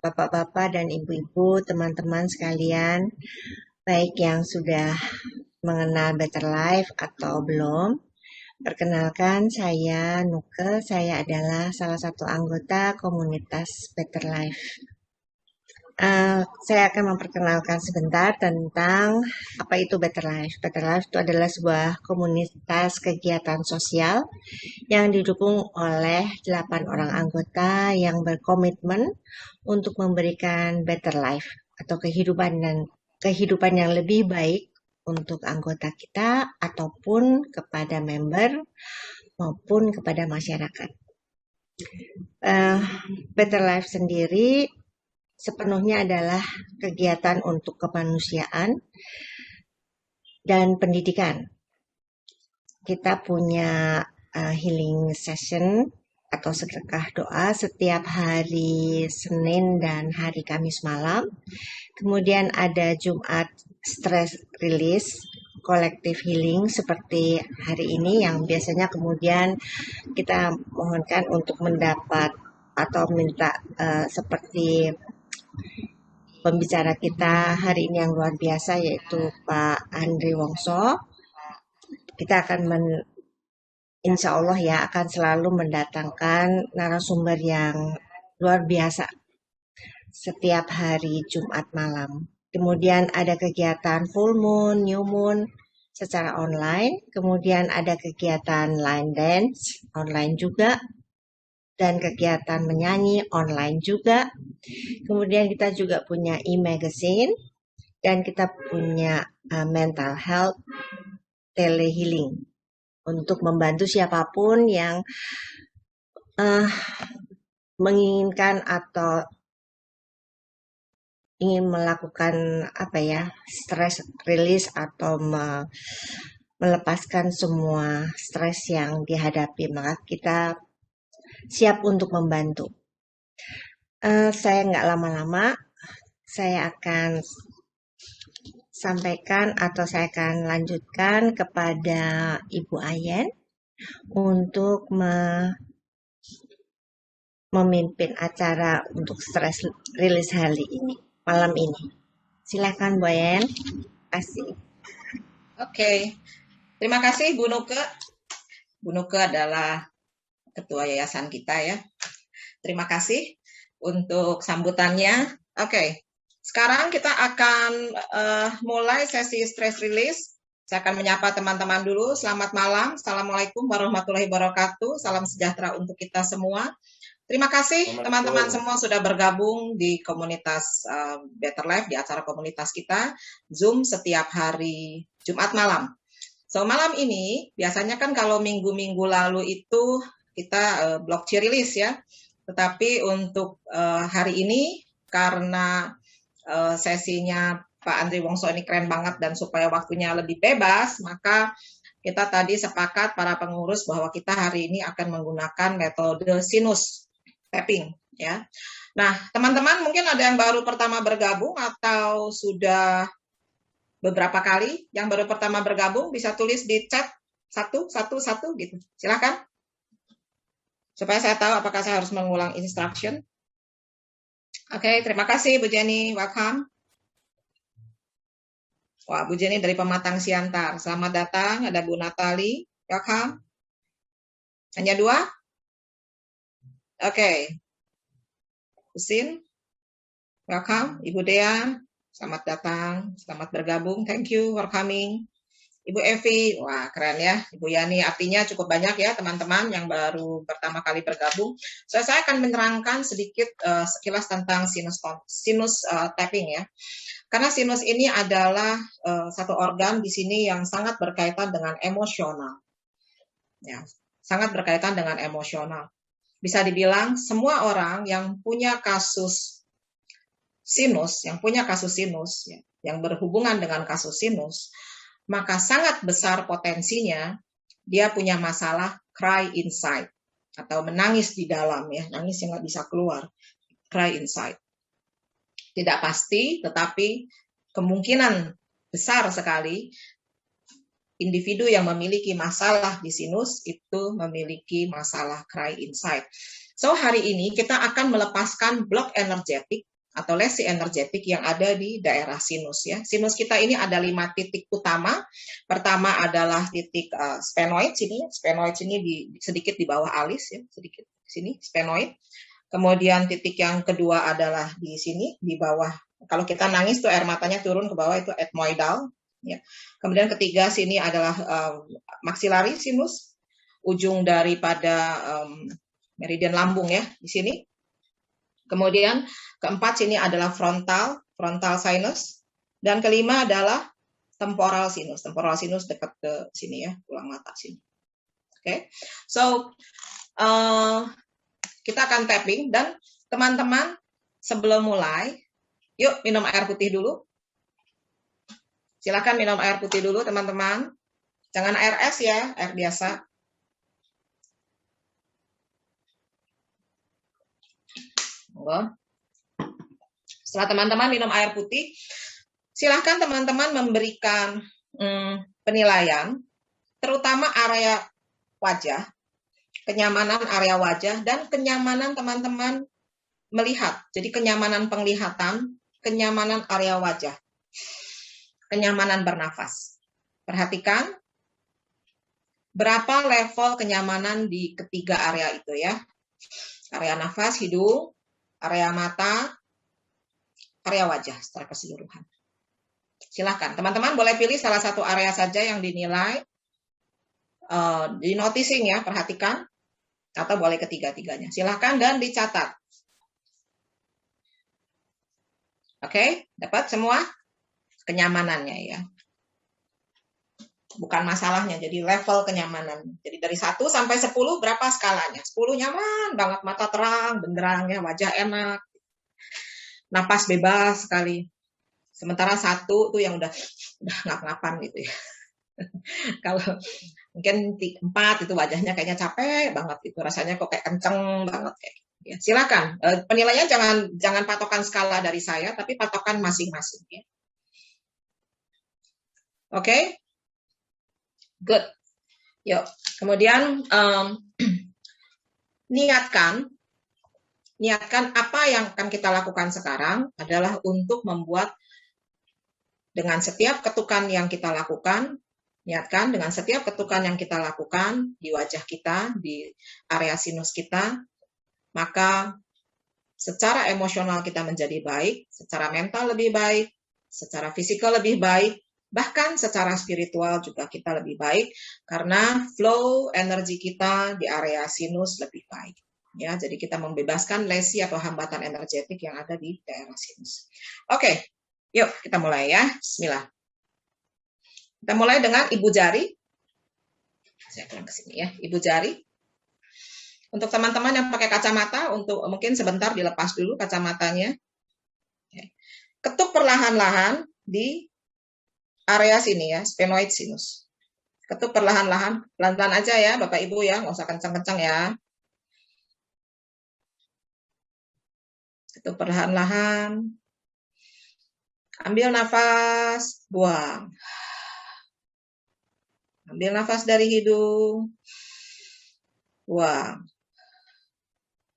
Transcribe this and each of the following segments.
Bapak-bapak dan ibu-ibu, teman-teman sekalian, baik yang sudah mengenal Better Life atau belum. Perkenalkan, saya Nuke, saya adalah salah satu anggota komunitas Better Life. Saya akan memperkenalkan sebentar tentang apa itu Better Life. Better Life itu adalah sebuah komunitas kegiatan sosial yang didukung oleh 8 orang anggota yang berkomitmen untuk memberikan better life atau kehidupan yang lebih baik untuk anggota kita ataupun kepada member maupun kepada masyarakat. Better Life sendiri sepenuhnya adalah kegiatan untuk kemanusiaan dan pendidikan. Kita punya healing session atau sedekah doa setiap hari Senin dan hari Kamis malam. Kemudian ada Jumat stress release, collective healing seperti hari ini yang biasanya kemudian kita mohonkan untuk mendapat atau minta seperti pembicara kita hari ini yang luar biasa yaitu Pak Andri Wongso. Kita akan insya Allah ya akan selalu mendatangkan narasumber yang luar biasa setiap hari Jumat malam. Kemudian ada kegiatan full moon, new moon secara online. Kemudian ada kegiatan line dance online juga. Dan kegiatan menyanyi online juga. Kemudian kita juga punya e-magazine. Dan kita punya mental health telehealing. Untuk membantu siapapun yang menginginkan atau ingin melakukan stress release atau melepaskan semua stres yang dihadapi, maka kita siap untuk membantu. Saya nggak lama-lama, saya akan sampaikan atau saya akan lanjutkan kepada Ibu Ayen untuk memimpin acara untuk stress release hari ini, malam ini. Silakan Bu Ayen. Terima kasih. Oke. Terima kasih Bu Nuke. Bu Nuke adalah ketua yayasan kita ya. Terima kasih untuk sambutannya. Oke. Sekarang kita akan mulai sesi stress release. Saya akan menyapa teman-teman dulu. Selamat malam. Assalamualaikum warahmatullahi wabarakatuh. Salam sejahtera untuk kita semua. Terima kasih teman-teman semua sudah bergabung di komunitas Better Life, di acara komunitas kita, Zoom setiap hari Jumat malam. So, malam ini, biasanya kan kalau minggu-minggu lalu itu kita block release ya. Tetapi untuk hari ini, karena sesinya Pak Andri Wongso ini keren banget dan supaya waktunya lebih bebas, maka kita tadi sepakat para pengurus bahwa kita hari ini akan menggunakan metode sinus tapping ya. Nah, teman-teman mungkin ada yang baru pertama bergabung atau sudah beberapa kali. Yang baru pertama bergabung bisa tulis di chat satu gitu. Silakan. Supaya saya tahu apakah saya harus mengulang instruction. Oke, terima kasih Bu Jenny. Welcome. Wah, Bu Jenny dari Pematang Siantar. Selamat datang. Ada Bu Natali. Welcome. Hanya 2? Oke. Husin. Welcome. Ibu Dea. Selamat datang. Selamat bergabung. Thank you for coming. Ibu Evi. Wah, keren ya. Ibu Yani. Artinya cukup banyak ya teman-teman yang baru pertama kali bergabung. So, saya akan menerangkan sedikit sekilas tentang sinus tapping ya. Karena sinus ini adalah satu organ di sini yang sangat berkaitan dengan emosional. Ya, sangat berkaitan dengan emosional. Bisa dibilang semua orang yang punya kasus sinus, ya, yang berhubungan dengan kasus sinus, maka sangat besar potensinya dia punya masalah cry inside atau menangis di dalam ya, nangis yang nggak bisa keluar, cry inside. Tidak pasti, tetapi kemungkinan besar sekali individu yang memiliki masalah di sinus itu memiliki masalah cry inside. So, hari ini kita akan melepaskan blok energetik atau lesi energetik yang ada di daerah sinus ya. Sinus kita ini ada 5 titik utama. Pertama adalah titik sphenoid sini. Sphenoid sini sedikit di bawah alis ya, sedikit sini sphenoid. Kemudian titik yang kedua adalah di sini di bawah. Kalau kita nangis tuh air matanya turun ke bawah, itu ethmoidal ya. Kemudian ketiga sini adalah maxillary sinus, ujung daripada meridian lambung ya di sini. Kemudian keempat sini adalah frontal sinus, dan kelima adalah temporal sinus. Temporal sinus dekat ke sini ya, tulang mata sini. Oke, so kita akan tapping, dan teman-teman sebelum mulai, yuk minum air putih dulu. Silakan minum air putih dulu teman-teman. Jangan air es ya, air biasa. Setelah teman-teman minum air putih, silahkan teman-teman memberikan penilaian, terutama area wajah, kenyamanan area wajah, dan kenyamanan teman-teman melihat. Jadi kenyamanan penglihatan, kenyamanan area wajah, kenyamanan bernafas. Perhatikan berapa level kenyamanan di ketiga area itu ya. Area nafas, hidung, area mata, area wajah secara keseluruhan. Silahkan, teman-teman boleh pilih salah satu area saja yang dinilai, di noticing ya, perhatikan, atau boleh ketiga-tiganya. Silahkan dan dicatat. Oke, dapat semua kenyamanannya ya. Bukan masalahnya, jadi level kenyamanan. Jadi dari 1 sampai 10 berapa skalanya? 10 nyaman banget, mata terang, benderang ya, wajah enak, napas bebas sekali. Sementara 1 tuh yang udah ngap-ngapan gitu ya. Kalau mungkin 4 itu wajahnya kayaknya capek banget, itu rasanya kok kayak kenceng banget kayak. Ya, silakan. Penilaian jangan patokan skala dari saya, tapi patokan masing-masing ya. Oke? Good. Yuk, kemudian niatkan apa yang akan kita lakukan sekarang adalah untuk membuat dengan setiap ketukan yang kita lakukan, niatkan dengan setiap ketukan yang kita lakukan di wajah kita, di area sinus kita, maka secara emosional kita menjadi baik, secara mental lebih baik, secara fisikal lebih baik, bahkan secara spiritual juga kita lebih baik, karena flow energi kita di area sinus lebih baik. Ya, jadi kita membebaskan lesi atau hambatan energetik yang ada di daerah sinus. Oke, yuk kita mulai ya. Bismillah. Kita mulai dengan ibu jari. Saya pulang ke sini ya, ibu jari. Untuk teman-teman yang pakai kacamata, untuk mungkin sebentar dilepas dulu kacamatanya. Ketuk perlahan-lahan di area sini ya, sphenoid sinus. Ketuk perlahan-lahan, pelan-pelan aja ya Bapak Ibu ya, nggak usah kencang-kencang ya. Ketuk perlahan-lahan. Ambil nafas, buang. Ambil nafas dari hidung, buang.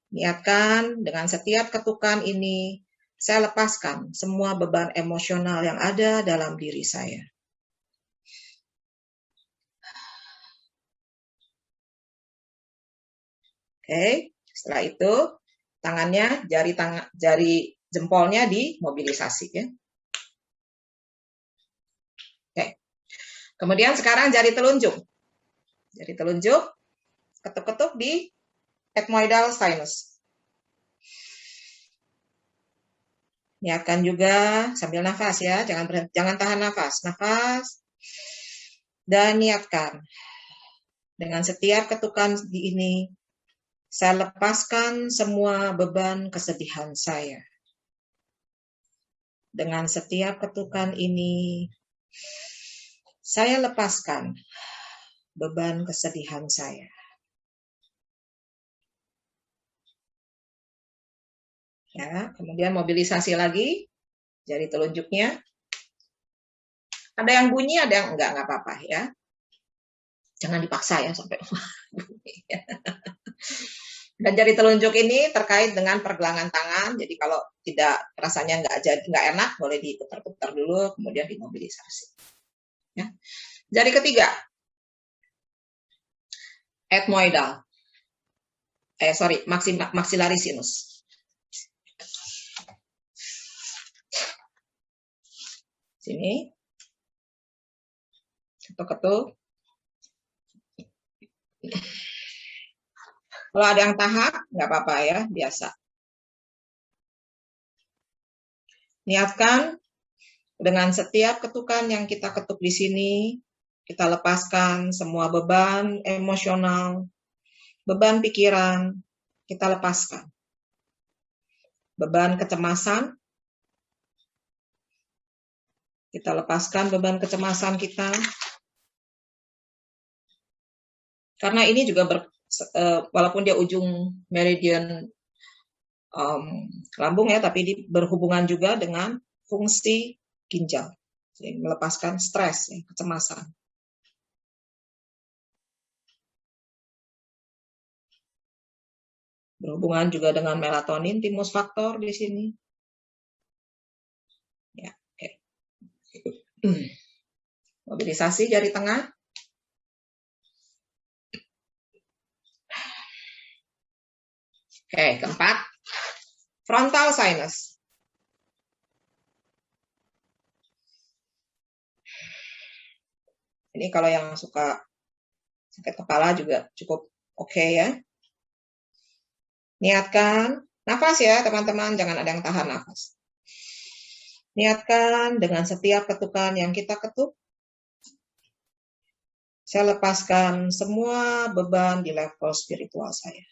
Niatkan dengan setiap ketukan ini, saya lepaskan semua beban emosional yang ada dalam diri saya. Oke, setelah itu tangannya, jari jempolnya dimobilisasi ya. Oke. Kemudian sekarang jari telunjuk. Jari telunjuk ketuk-ketuk di ethmoidal sinus. Niatkan juga sambil nafas ya, jangan tahan nafas. Nafas dan niatkan. Dengan setiap ketukan di ini, saya lepaskan semua beban kesedihan saya. Dengan setiap ketukan ini, saya lepaskan beban kesedihan saya. Ya, kemudian mobilisasi lagi jari telunjuknya. Ada yang bunyi, ada yang enggak apa-apa ya. Jangan dipaksa ya sampai bunyi. Dan jari telunjuk ini terkait dengan pergelangan tangan. Jadi kalau tidak rasanya nggak enak, boleh diputar-putar dulu, kemudian dimobilisasi. Ya. Jari ketiga, ethmoidal. Maxillary sinus. Sini. Ketuk-ketuk. Kalau ada yang tahap, nggak apa-apa ya, biasa. Niatkan dengan setiap ketukan yang kita ketuk di sini, kita lepaskan semua beban emosional, beban pikiran, kita lepaskan. Beban kecemasan, kita lepaskan beban kecemasan kita. Karena ini juga walaupun dia ujung meridian lambung ya, tapi berhubungan juga dengan fungsi ginjal. Jadi melepaskan stres, ya, kecemasan. Berhubungan juga dengan melatonin, thymus faktor di sini. Ya, oke. Mobilisasi jari tengah. Oke, keempat. Frontal sinus. Ini kalau yang suka sakit kepala juga cukup oke ya. Niatkan nafas ya teman-teman, jangan ada yang tahan nafas. Niatkan dengan setiap ketukan yang kita ketuk, saya lepaskan semua beban di level spiritual saya.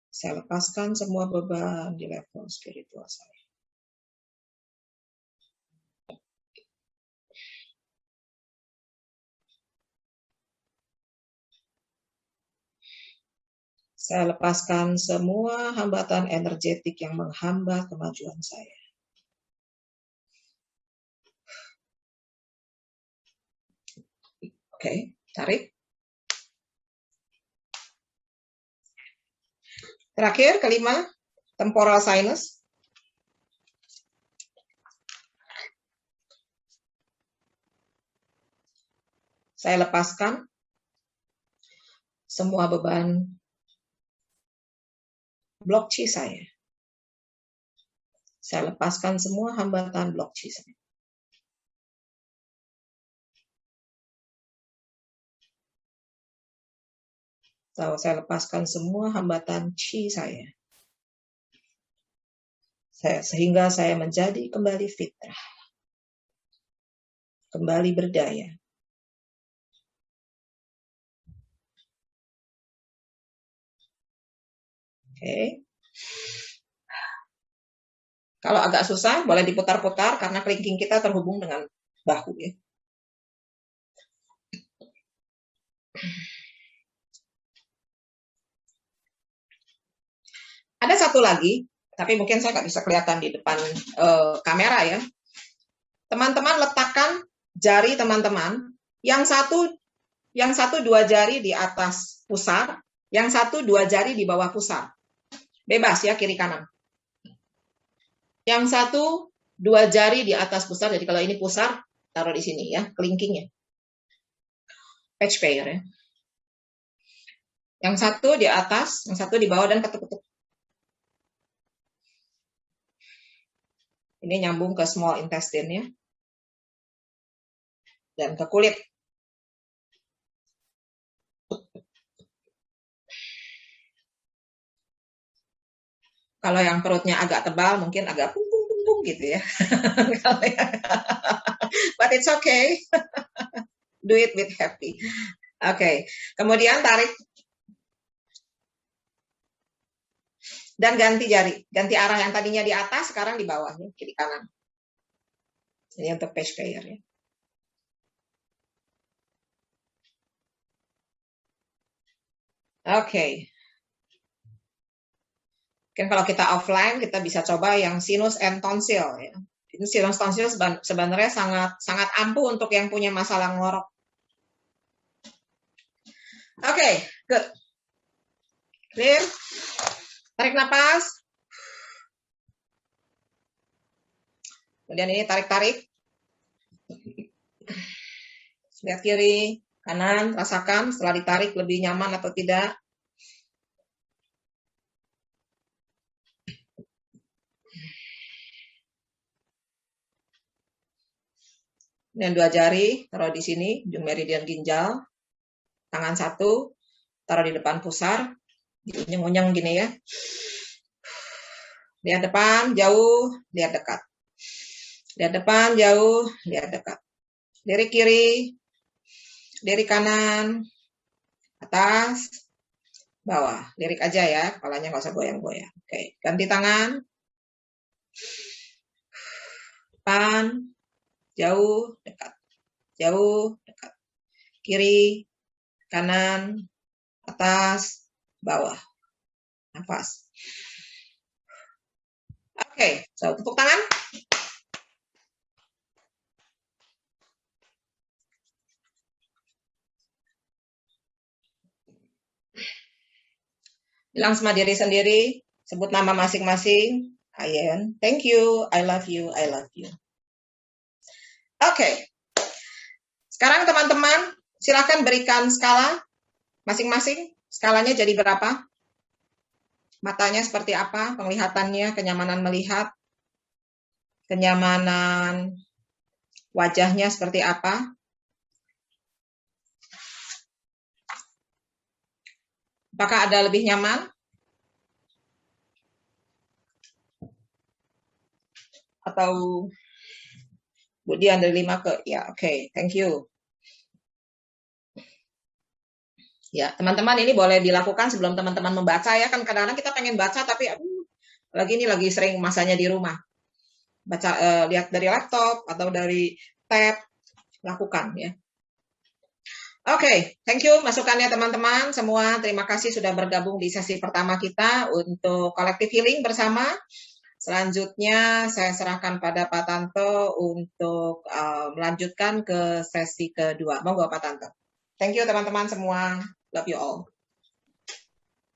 Saya lepaskan semua beban di level spiritual saya. Saya lepaskan semua hambatan energetik yang menghambat kemajuan saya. Oke, tarik. Terakhir, kelima, temporal sinus. Saya lepaskan semua beban blok chi saya. Saya lepaskan semua hambatan blok chi saya. Saya lepaskan semua hambatan chi saya. Sehingga saya menjadi kembali fitrah. Kembali berdaya. Oke. Kalau agak susah, boleh diputar-putar karena kelingking kita terhubung dengan bahu ya. Ada satu lagi, tapi mungkin saya nggak bisa kelihatan di depan kamera ya. Teman-teman letakkan jari teman-teman, yang satu 2 jari di atas pusar, yang satu 2 jari di bawah pusar. Bebas ya, kiri kanan. Yang satu 2 jari di atas pusar, jadi kalau ini pusar, taruh di sini ya, kelingkingnya. Patch pair ya. Yang satu di atas, yang satu di bawah, dan ketuk-ketuk. Ini nyambung ke small intestine ya. Dan ke kulit. Kalau yang perutnya agak tebal, mungkin agak pung gitu ya. But it's okay. Do it with happy. Oke. Kemudian tarik. Dan ganti jari. Ganti arah, yang tadinya di atas, sekarang di bawah. Ya, kiri kanan. Ini untuk patch pair ya. Oke. Mungkin kalau kita offline, kita bisa coba yang sinus and tonsil ya. Ini sinus tonsil sebenarnya sangat ampuh untuk yang punya masalah ngorok. Oke, good. Clear. Tarik napas. Kemudian ini tarik-tarik. Lihat kiri, kanan, rasakan setelah ditarik lebih nyaman atau tidak. Dan 2 jari taruh di sini, ujung meridian ginjal. Tangan satu taruh di depan pusar, diunyeng-unyeng gini ya. Lihat depan, jauh, lihat dekat. Lihat depan, jauh, lihat dekat. Lirik kiri, lirik kanan, atas, bawah. Lirik aja ya, kepalanya nggak usah goyang-goyang. Oke, ganti tangan. Depan, jauh, dekat. Jauh, dekat. Kiri, kanan, atas, bawah. Nafas. Oke, so tepuk tangan. Bilang sama diri sendiri, sebut nama masing-masing. Ayen, thank you, I love you, I love you. Oke. Sekarang teman-teman, silakan berikan skala masing-masing. Skalanya jadi berapa? Matanya seperti apa? Penglihatannya, kenyamanan melihat, kenyamanan wajahnya seperti apa? Apakah ada lebih nyaman? Atau Budian dari 5 ke, ya oke, thank you. Ya, teman-teman ini boleh dilakukan sebelum teman-teman membaca ya, kan kadang-kadang kita pengen baca tapi lagi sering masanya di rumah. Baca, lihat dari laptop atau dari tab, lakukan ya. Oke, thank you masukannya teman-teman semua. Terima kasih sudah bergabung di sesi pertama kita untuk collective healing bersama. Selanjutnya saya serahkan pada Pak Tanto untuk melanjutkan ke sesi kedua. Monggo Pak Tanto. Thank you teman-teman semua. Love you all.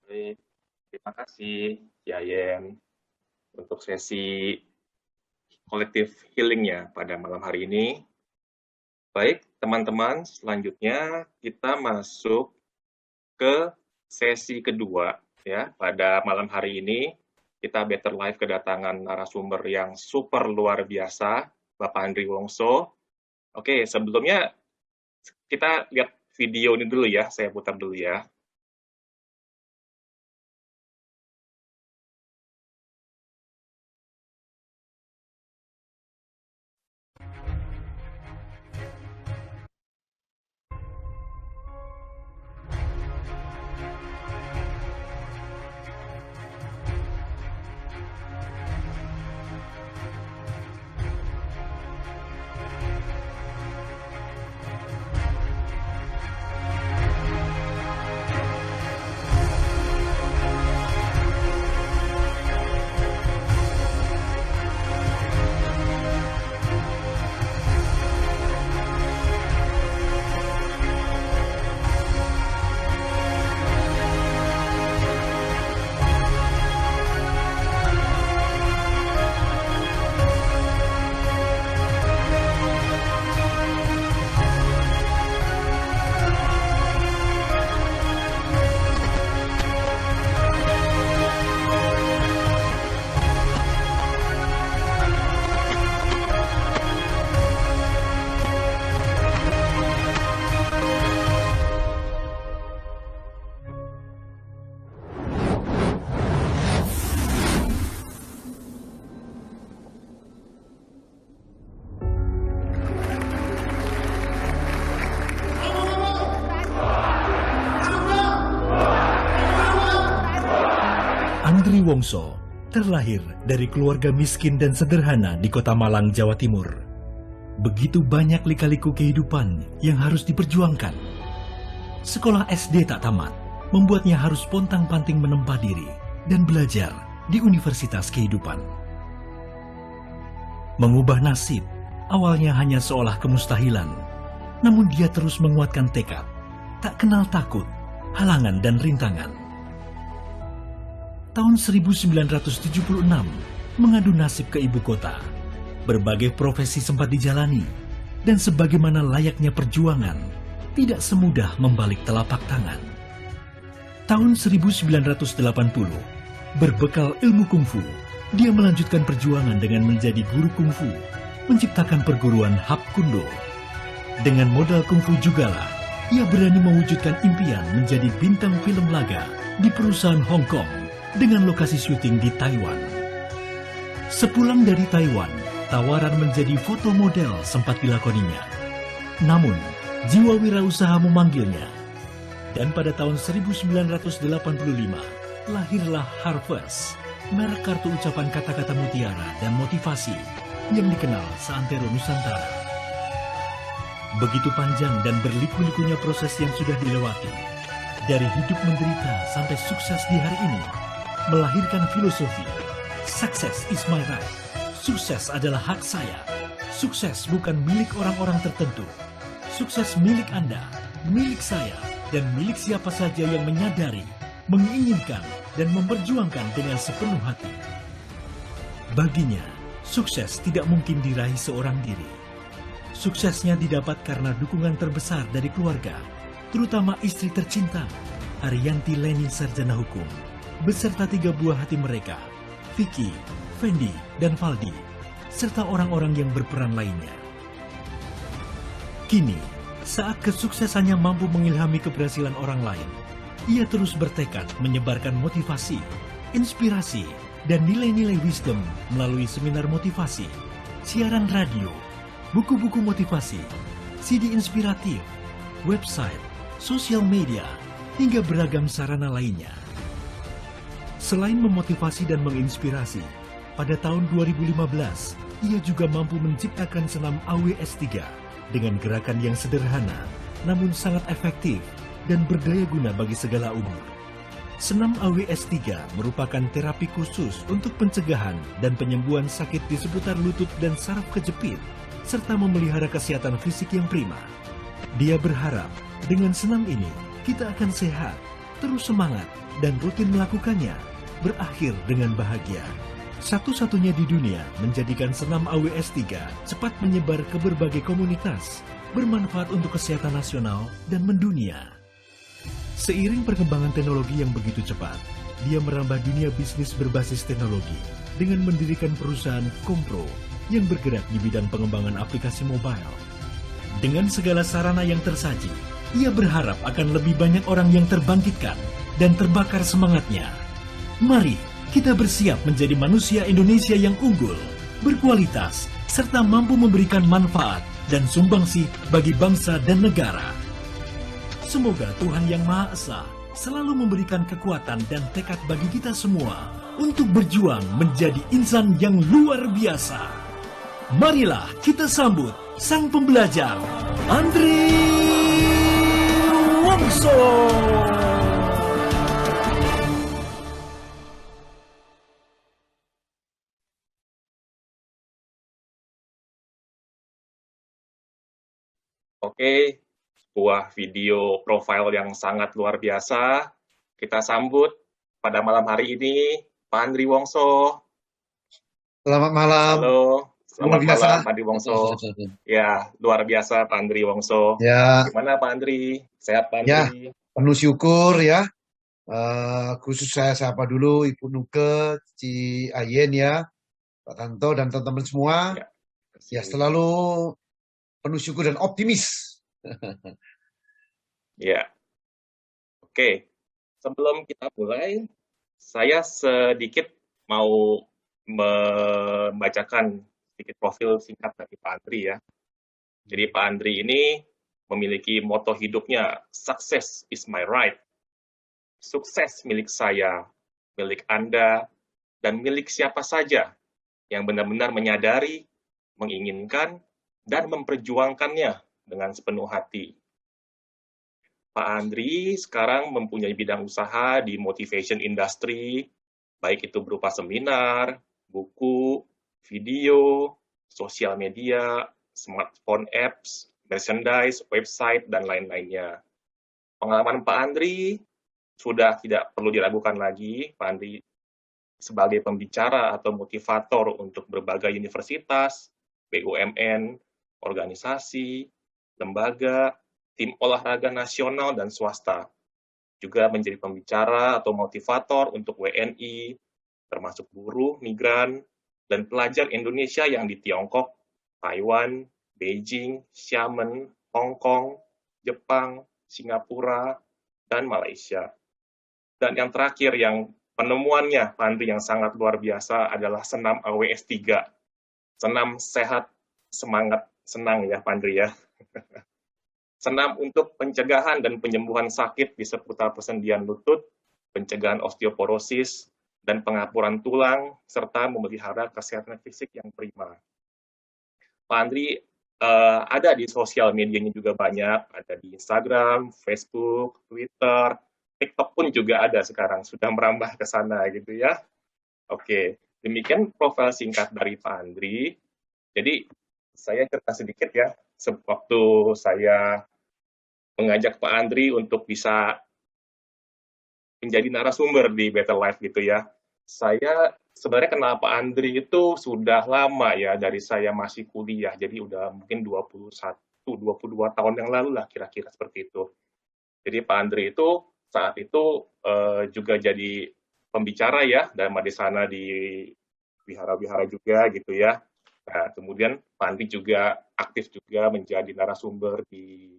Baik, terima kasih Yayen untuk sesi collective healing-nya pada malam hari ini. Baik, teman-teman, selanjutnya kita masuk ke sesi kedua ya. Pada malam hari ini kita Better Life kedatangan narasumber yang super luar biasa, Bapak Andri Wongso. Oke, sebelumnya kita lihat video ini dulu ya, saya putar dulu ya. Andri Wongso terlahir dari keluarga miskin dan sederhana di Kota Malang, Jawa Timur. Begitu banyak lika-liku kehidupan yang harus diperjuangkan. Sekolah SD tak tamat, membuatnya harus pontang-panting menempa diri dan belajar di Universitas Kehidupan. Mengubah nasib, awalnya hanya seolah kemustahilan. Namun dia terus menguatkan tekad, tak kenal takut, halangan dan rintangan. tahun 1976, mengadu nasib ke ibu kota. Berbagai profesi sempat dijalani, dan sebagaimana layaknya perjuangan, tidak semudah membalik telapak tangan. Tahun 1980, berbekal ilmu kungfu, dia melanjutkan perjuangan dengan menjadi guru kungfu, menciptakan perguruan Hap Kundo. Dengan modal kungfu jugalah, ia berani mewujudkan impian menjadi bintang film laga di perusahaan Hong Kong dengan lokasi syuting di Taiwan. Sepulang dari Taiwan, tawaran menjadi foto model sempat dilakoninya. Namun, jiwa wirausaha memanggilnya. Dan pada tahun 1985, lahirlah Harvest, merek kartu ucapan kata-kata mutiara dan motivasi yang dikenal seantero Nusantara. Begitu panjang dan berliku-likunya proses yang sudah dilewati, dari hidup menderita sampai sukses di hari ini, melahirkan filosofi, success is my right, sukses adalah hak saya, sukses bukan milik orang-orang tertentu, sukses milik Anda, milik saya, dan milik siapa saja yang menyadari, menginginkan, dan memperjuangkan dengan sepenuh hati. Baginya, sukses tidak mungkin diraih seorang diri. Suksesnya didapat karena dukungan terbesar dari keluarga, terutama istri tercinta, Ariyanti Leni Sarjana Hukum, beserta 3 buah hati mereka, Vicky, Fendi, dan Valdi, serta orang-orang yang berperan lainnya. Kini, saat kesuksesannya mampu mengilhami keberhasilan orang lain, ia terus bertekad menyebarkan motivasi, inspirasi, dan nilai-nilai wisdom melalui seminar motivasi, siaran radio, buku-buku motivasi, CD inspiratif, website, sosial media, hingga beragam sarana lainnya. Selain memotivasi dan menginspirasi, pada tahun 2015, ia juga mampu menciptakan senam AWS3 dengan gerakan yang sederhana, namun sangat efektif dan berdaya guna bagi segala umur. Senam AWS3 merupakan terapi khusus untuk pencegahan dan penyembuhan sakit di seputar lutut dan saraf kejepit, serta memelihara kesehatan fisik yang prima. Dia berharap dengan senam ini kita akan sehat, terus semangat, dan rutin melakukannya, berakhir dengan bahagia. Satu-satunya di dunia menjadikan senam AWS3 cepat menyebar ke berbagai komunitas, bermanfaat untuk kesehatan nasional dan mendunia. Seiring perkembangan teknologi yang begitu cepat, dia merambah dunia bisnis berbasis teknologi dengan mendirikan perusahaan Kompro yang bergerak di bidang pengembangan aplikasi mobile. Dengan segala sarana yang tersaji, ia berharap akan lebih banyak orang yang terbangkitkan dan terbakar semangatnya. Mari kita bersiap menjadi manusia Indonesia yang unggul, berkualitas, serta mampu memberikan manfaat dan sumbangsih bagi bangsa dan negara. Semoga Tuhan Yang Maha Esa selalu memberikan kekuatan dan tekad bagi kita semua untuk berjuang menjadi insan yang luar biasa. Marilah kita sambut sang pembelajar, Andri Wongso. Oke, sebuah video profil yang sangat luar biasa. Kita sambut pada malam hari ini Pak Andri Wongso. Selamat malam. Halo, selamat Luar biasa. malam Pak Andri Wongso. Ya, luar biasa Pak Andri Wongso. Ya, Gimana Pak Andri? Sehat Pak Ya. Andri? penuh syukur ya. Khusus saya sapa dulu Ibu Nuke, Ci Ayen ya, Pak Tanto dan teman-teman semua. Ya, selalu penuh syukur dan optimis. Ya. Oke. Sebelum kita mulai, saya sedikit mau membacakan sedikit profil singkat dari Pak Andri ya. Jadi Pak Andri ini memiliki moto hidupnya, success is my right. Sukses milik saya, milik Anda, dan milik siapa saja yang benar-benar menyadari, menginginkan, dan memperjuangkannya dengan sepenuh hati. Pak Andri sekarang mempunyai bidang usaha di motivation industry, baik itu berupa seminar, buku, video, sosial media, smartphone apps, merchandise, website, dan lain-lainnya. Pengalaman Pak Andri sudah tidak perlu diragukan lagi. Pak Andri sebagai pembicara atau motivator untuk berbagai universitas, BUMN, organisasi, lembaga, tim olahraga nasional dan swasta. Juga menjadi pembicara atau motivator untuk WNI, termasuk buruh, migran, dan pelajar Indonesia yang di Tiongkok, Taiwan, Beijing, Xiamen, Hong Kong, Jepang, Singapura, dan Malaysia. Dan yang terakhir, yang penemuannya, Pak Andri, yang sangat luar biasa adalah senam AWS 3. Senam sehat, semangat, senang ya, Pak Andri ya. Senam untuk pencegahan dan penyembuhan sakit di seputar persendian lutut, pencegahan osteoporosis, dan pengapuran tulang, serta memelihara kesehatan fisik yang prima. Pak Andri ada di sosial medianya juga banyak, ada di Instagram, Facebook, Twitter, TikTok pun juga ada sekarang, sudah merambah ke sana gitu ya. Oke, demikian profil singkat dari Pak Andri. Jadi saya cerita sedikit ya, waktu saya mengajak Pak Andri untuk bisa menjadi narasumber di Better Life gitu ya. Saya sebenarnya kenal Pak Andri itu sudah lama ya, dari saya masih kuliah, jadi udah mungkin 21-22 tahun yang lalu lah kira-kira seperti itu. Jadi Pak Andri itu saat itu juga jadi pembicara ya, dan di sana di wihara-wihara juga gitu ya. Nah, kemudian Pak Andri juga aktif juga menjadi narasumber di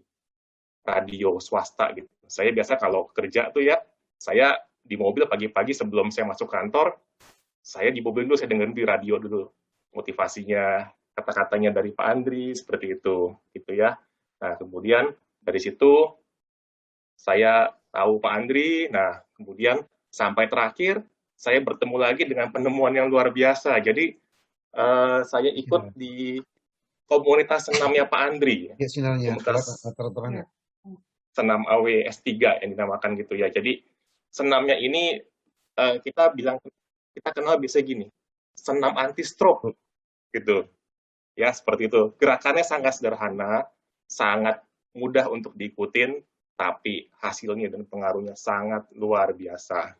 radio swasta gitu. Saya biasa kalau kerja tuh ya, saya di mobil pagi-pagi sebelum saya masuk kantor, saya di mobil dulu, saya dengerin di radio dulu motivasinya, kata-katanya dari Pak Andri, seperti itu, gitu ya. Nah, kemudian dari situ saya tahu Pak Andri, nah kemudian sampai terakhir saya bertemu lagi dengan penemuan yang luar biasa. Jadi saya ikut di komunitas senamnya Pak Andri. Ya, sinarnya. Komunitas senam AWS 3 yang dinamakan gitu ya. Jadi senamnya ini kita kenal bisa gini, senam anti stroke gitu. Ya, seperti itu. Gerakannya sangat sederhana, sangat mudah untuk diikutin, tapi hasilnya dan pengaruhnya sangat luar biasa.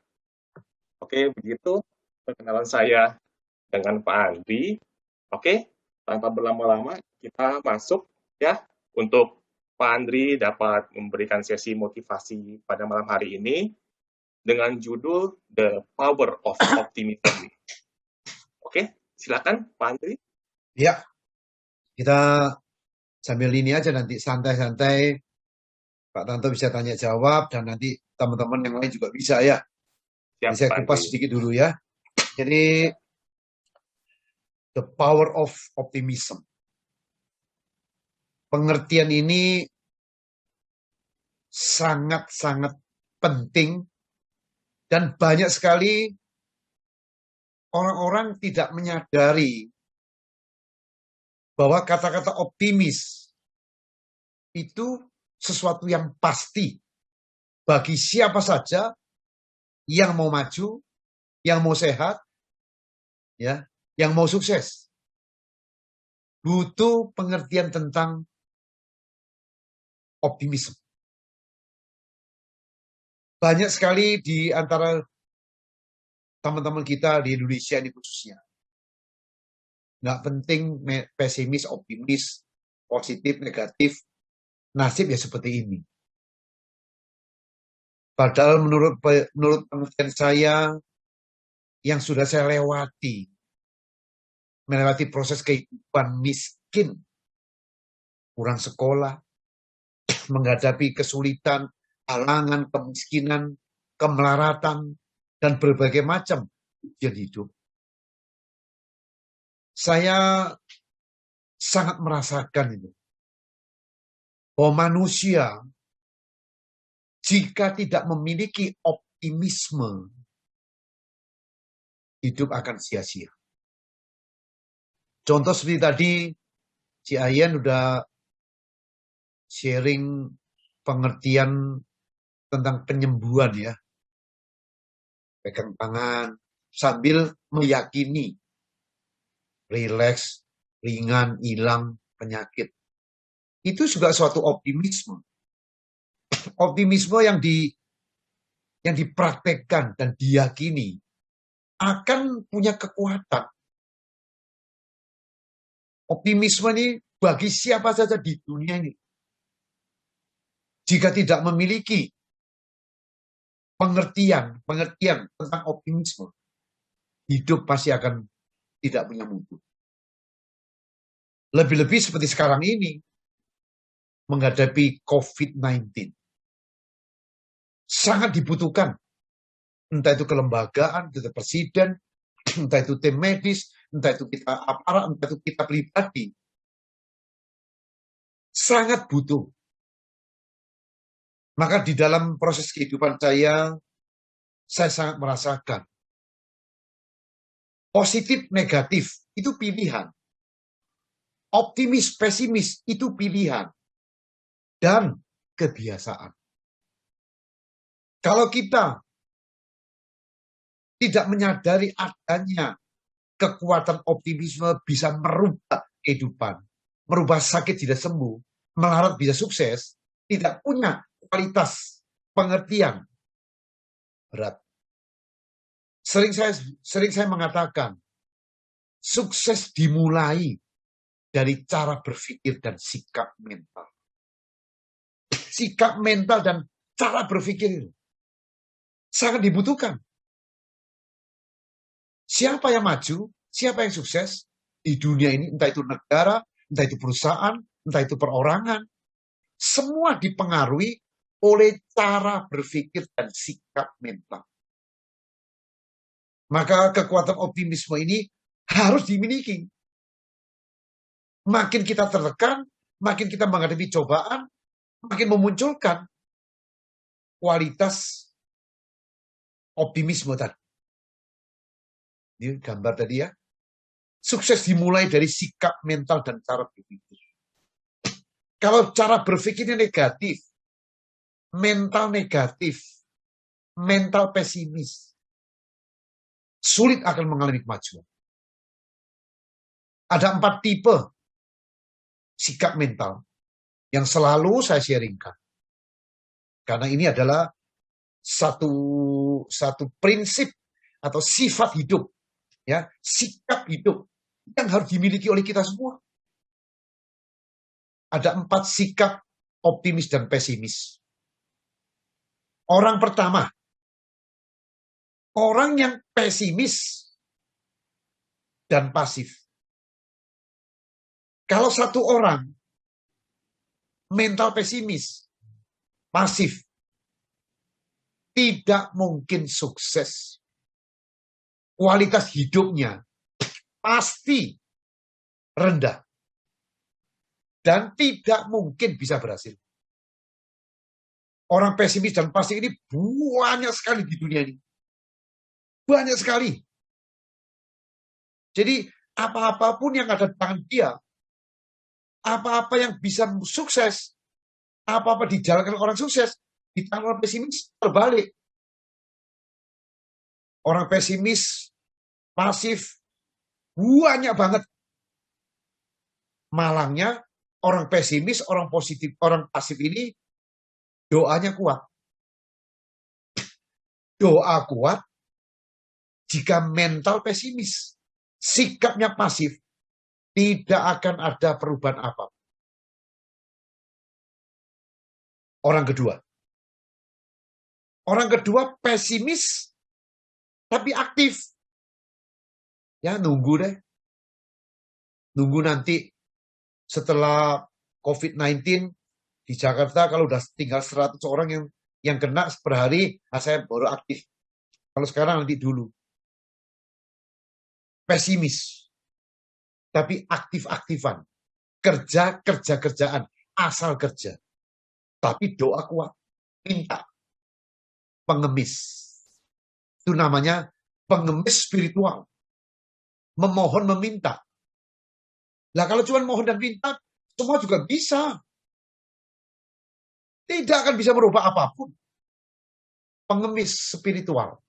Oke, begitu perkenalan saya dengan Pak Andri. Oke, tanpa berlama-lama kita masuk ya untuk Pak Andri dapat memberikan sesi motivasi pada malam hari ini dengan judul The Power of Optimism. Oke, silakan Pak Andri. Ya, kita sambil ini aja nanti santai-santai. Pak Tanto bisa tanya jawab dan nanti teman-teman yang lain juga bisa ya. Siap, saya kupas sedikit dulu ya. Jadi The Power of Optimism. Pengertian ini sangat-sangat penting dan banyak sekali orang-orang tidak menyadari bahwa kata-kata optimis itu sesuatu yang pasti bagi siapa saja yang mau maju, yang mau sehat, ya, yang mau sukses. Butuh pengertian tentang optimisme. Banyak sekali di antara teman-teman kita di Indonesia ini khususnya. Nggak penting pesimis, optimis, positif, negatif. Nasib ya seperti ini. Padahal menurut pengertian saya yang sudah saya lewati, melewati proses kehidupan miskin, kurang sekolah, menghadapi kesulitan, halangan, kemiskinan, kemelaratan, dan berbagai macam ujian hidup. Saya sangat merasakan itu. Bahwa manusia jika tidak memiliki optimisme, hidup akan sia-sia. Contoh seperti tadi, Ci Ayen udah sharing pengertian tentang penyembuhan ya. Pegang tangan sambil meyakini rileks, ringan, hilang penyakit. Itu juga suatu optimisme. Optimisme yang dipraktekkan dan diyakini akan punya kekuatan. Optimisme ini bagi siapa saja di dunia ini. Jika tidak memiliki pengertian tentang optimisme, hidup pasti akan tidak punya mutu. Lebih-lebih seperti sekarang ini, menghadapi COVID-19. Sangat dibutuhkan. Entah itu kelembagaan, entah itu presiden, entah itu tim medis, entah itu kita aparat, entah itu kita pribadi. Sangat butuh. Maka di dalam proses kehidupan saya sangat merasakan positif, negatif, itu pilihan. Optimis, pesimis, itu pilihan. Dan kebiasaan. Kalau kita tidak menyadari adanya kekuatan optimisme bisa merubah kehidupan, merubah sakit tidak sembuh, melarat bisa sukses, tidak punya kualitas pengertian, berat. Sering saya mengatakan, sukses dimulai dari cara berpikir dan sikap mental. Sikap mental dan cara berpikir sangat dibutuhkan. Siapa yang maju, siapa yang sukses di dunia ini, entah itu negara, entah itu perusahaan, entah itu perorangan, semua dipengaruhi oleh cara berpikir dan sikap mental. Maka kekuatan optimisme ini harus dimiliki. Makin kita tertekan, makin kita menghadapi cobaan, makin memunculkan kualitas optimisme tadi. Ini gambar tadi ya. Sukses dimulai dari sikap mental dan cara berpikir. Kalau cara berpikirnya negatif, mental negatif, mental pesimis, sulit akan mengalami kemajuan. Ada 4 tipe sikap mental yang selalu saya sharingkan. Karena ini adalah satu prinsip atau sifat hidup, ya, sikap hidup yang harus dimiliki oleh kita semua. Ada 4 sikap optimis dan pesimis. Orang pertama, orang yang pesimis dan pasif. Kalau satu orang mental pesimis, pasif, tidak mungkin sukses. Kualitas hidupnya pasti rendah. Dan tidak mungkin bisa berhasil. Orang pesimis dan pasif ini banyak sekali di dunia ini. Banyak sekali. Jadi apa-apapun yang ada di tangan dia, apa-apa yang bisa sukses, apa-apa dijalankan orang sukses, di tangan orang pesimis terbalik. Orang pesimis, pasif, banyak banget. Malangnya, orang pesimis, orang positif, orang pasif ini, doanya kuat. Doa kuat, jika mental pesimis, sikapnya pasif, tidak akan ada perubahan apa. Orang kedua pesimis, tapi aktif. Ya, nunggu deh. Nunggu nanti setelah COVID-19 di Jakarta, kalau udah tinggal 100 orang yang kena per hari, saya baru aktif. Kalau sekarang nanti dulu. Pesimis. Tapi aktif-aktifan. Kerjaan. Asal kerja. Tapi doa kuat. Minta. Pengemis. Itu namanya pengemis spiritual. Memohon, meminta. Lah kalau cuma mohon dan minta, semua juga bisa. Tidak akan bisa merubah apapun. Pengemis spiritual.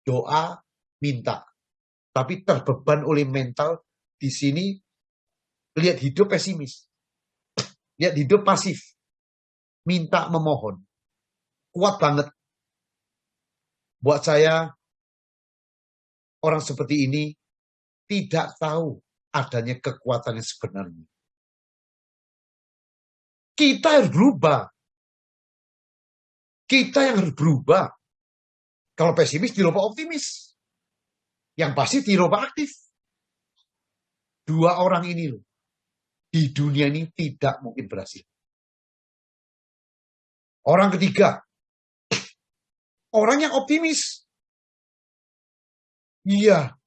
Doa, minta. Tapi terbeban oleh mental di sini, lihat hidup pesimis. Lihat hidup pasif. Minta, memohon. Kuat banget. Buat saya, orang seperti ini tidak tahu adanya kekuatan yang sebenarnya. Kita harus berubah. Kita yang harus berubah. Kalau pesimis dirubah optimis. Yang pasti dirubah aktif. Dua orang ini loh, di dunia ini tidak mungkin berhasil. Orang ketiga, orang yang optimis. Iya,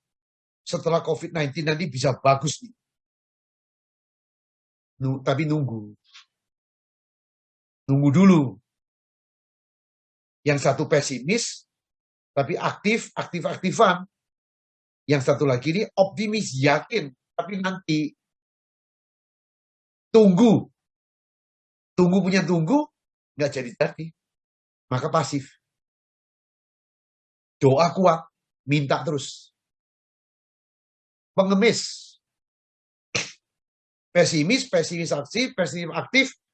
setelah COVID-19 nanti bisa bagus nih. Tapi nunggu. Nunggu dulu. Yang satu pesimis, tapi aktifan. Yang satu lagi ini optimis, yakin, tapi nanti tunggu punya tunggu, nggak jadi. Maka pasif. Doa kuat, minta terus. Pengemis. Pesimis aktif,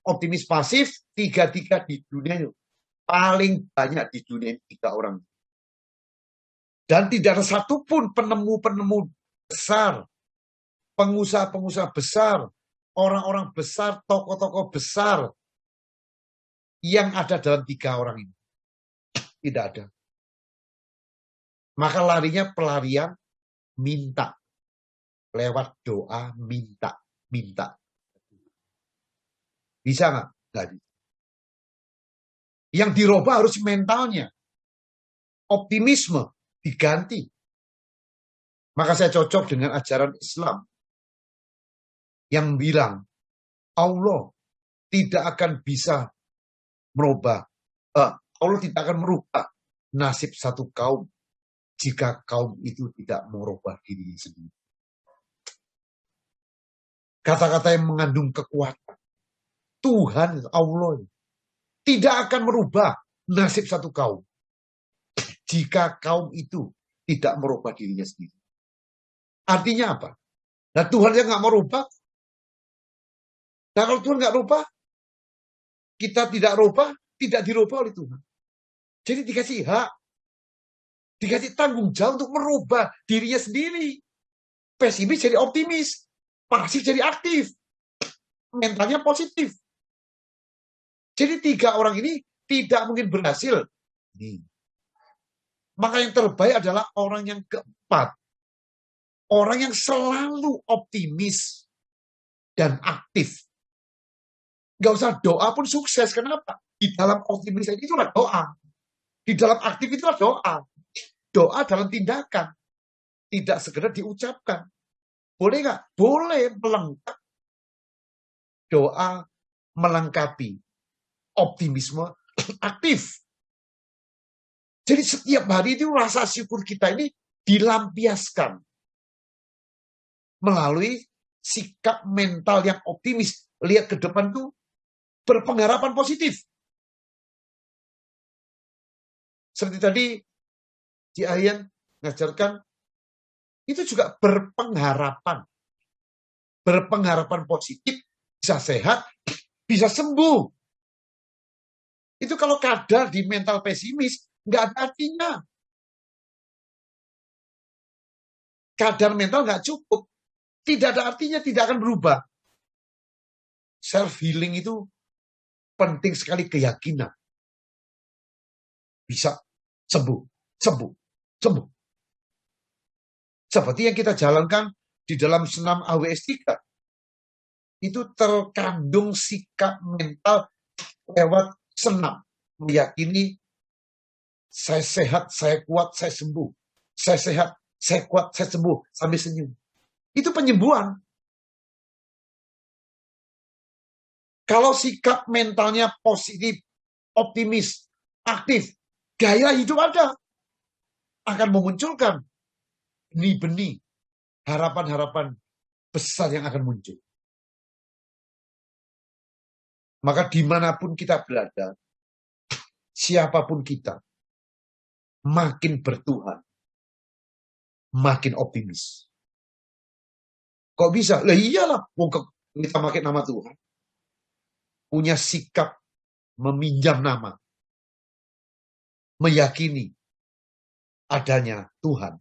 optimis pasif, tiga-tiga di dunia itu. Paling banyak di dunia ini 3 orang. Dan tidak ada satupun penemu-penemu besar, pengusaha-pengusaha besar, orang-orang besar, tokoh-tokoh besar yang ada dalam 3 orang ini. Tidak ada. Maka larinya pelarian minta. Lewat doa minta. Bisa nggak? Nggak bisa. Yang dirubah harus mentalnya. Optimisme diganti. Maka saya cocok dengan ajaran Islam yang bilang Allah tidak akan bisa merubah. Allah tidak akan merubah nasib satu kaum jika kaum itu tidak merubah diri sendiri. Kata-kata yang mengandung kekuatan. Tuhan, Allah, tidak akan merubah nasib satu kaum jika kaum itu tidak merubah dirinya sendiri. Artinya apa? Nah, Tuhan yang nggak merubah. Nah, kalau Tuhan nggak rubah, kita tidak rubah, tidak dirubah oleh Tuhan. Jadi dikasih hak, dikasih tanggung jawab untuk merubah dirinya sendiri. Pesimis jadi optimis, pasif jadi aktif, mentalnya positif. Jadi 3 orang ini tidak mungkin berhasil. Maka yang terbaik adalah orang yang keempat. Orang yang selalu optimis dan aktif. Gak usah doa pun sukses. Kenapa? Di dalam optimis itulah doa. Di dalam aktif itulah doa. Doa dalam tindakan. Tidak sekedar diucapkan. Boleh nggak? Boleh melengkap. Doa melengkapi optimisme aktif. Jadi setiap hari itu rasa syukur kita ini dilampiaskan melalui sikap mental yang optimis. Lihat ke depan tuh berpengharapan positif. Seperti tadi Ci Ayan ngajarkan, itu juga berpengharapan. Berpengharapan positif, bisa sehat, bisa sembuh. Itu kalau kadar di mental pesimis, nggak ada artinya. Kadar mental nggak cukup. Tidak ada artinya, tidak akan berubah. Self-healing itu penting sekali, keyakinan. Bisa sembuh. Seperti yang kita jalankan di dalam senam AWS 3. Itu terkandung sikap mental lewat senam, meyakini saya sehat, saya kuat, saya sembuh. Saya sehat, saya kuat, saya sembuh, sambil senyum. Itu penyembuhan. Kalau sikap mentalnya positif, optimis, aktif, gaya hidup ada. Akan memunculkan benih-benih, harapan-harapan besar yang akan muncul. Maka dimanapun kita berada, siapapun kita, makin bertuhan, makin optimis. Kok bisa? Lah iyalah, kita makin nama Tuhan. Punya sikap meminjam nama. Meyakini adanya Tuhan.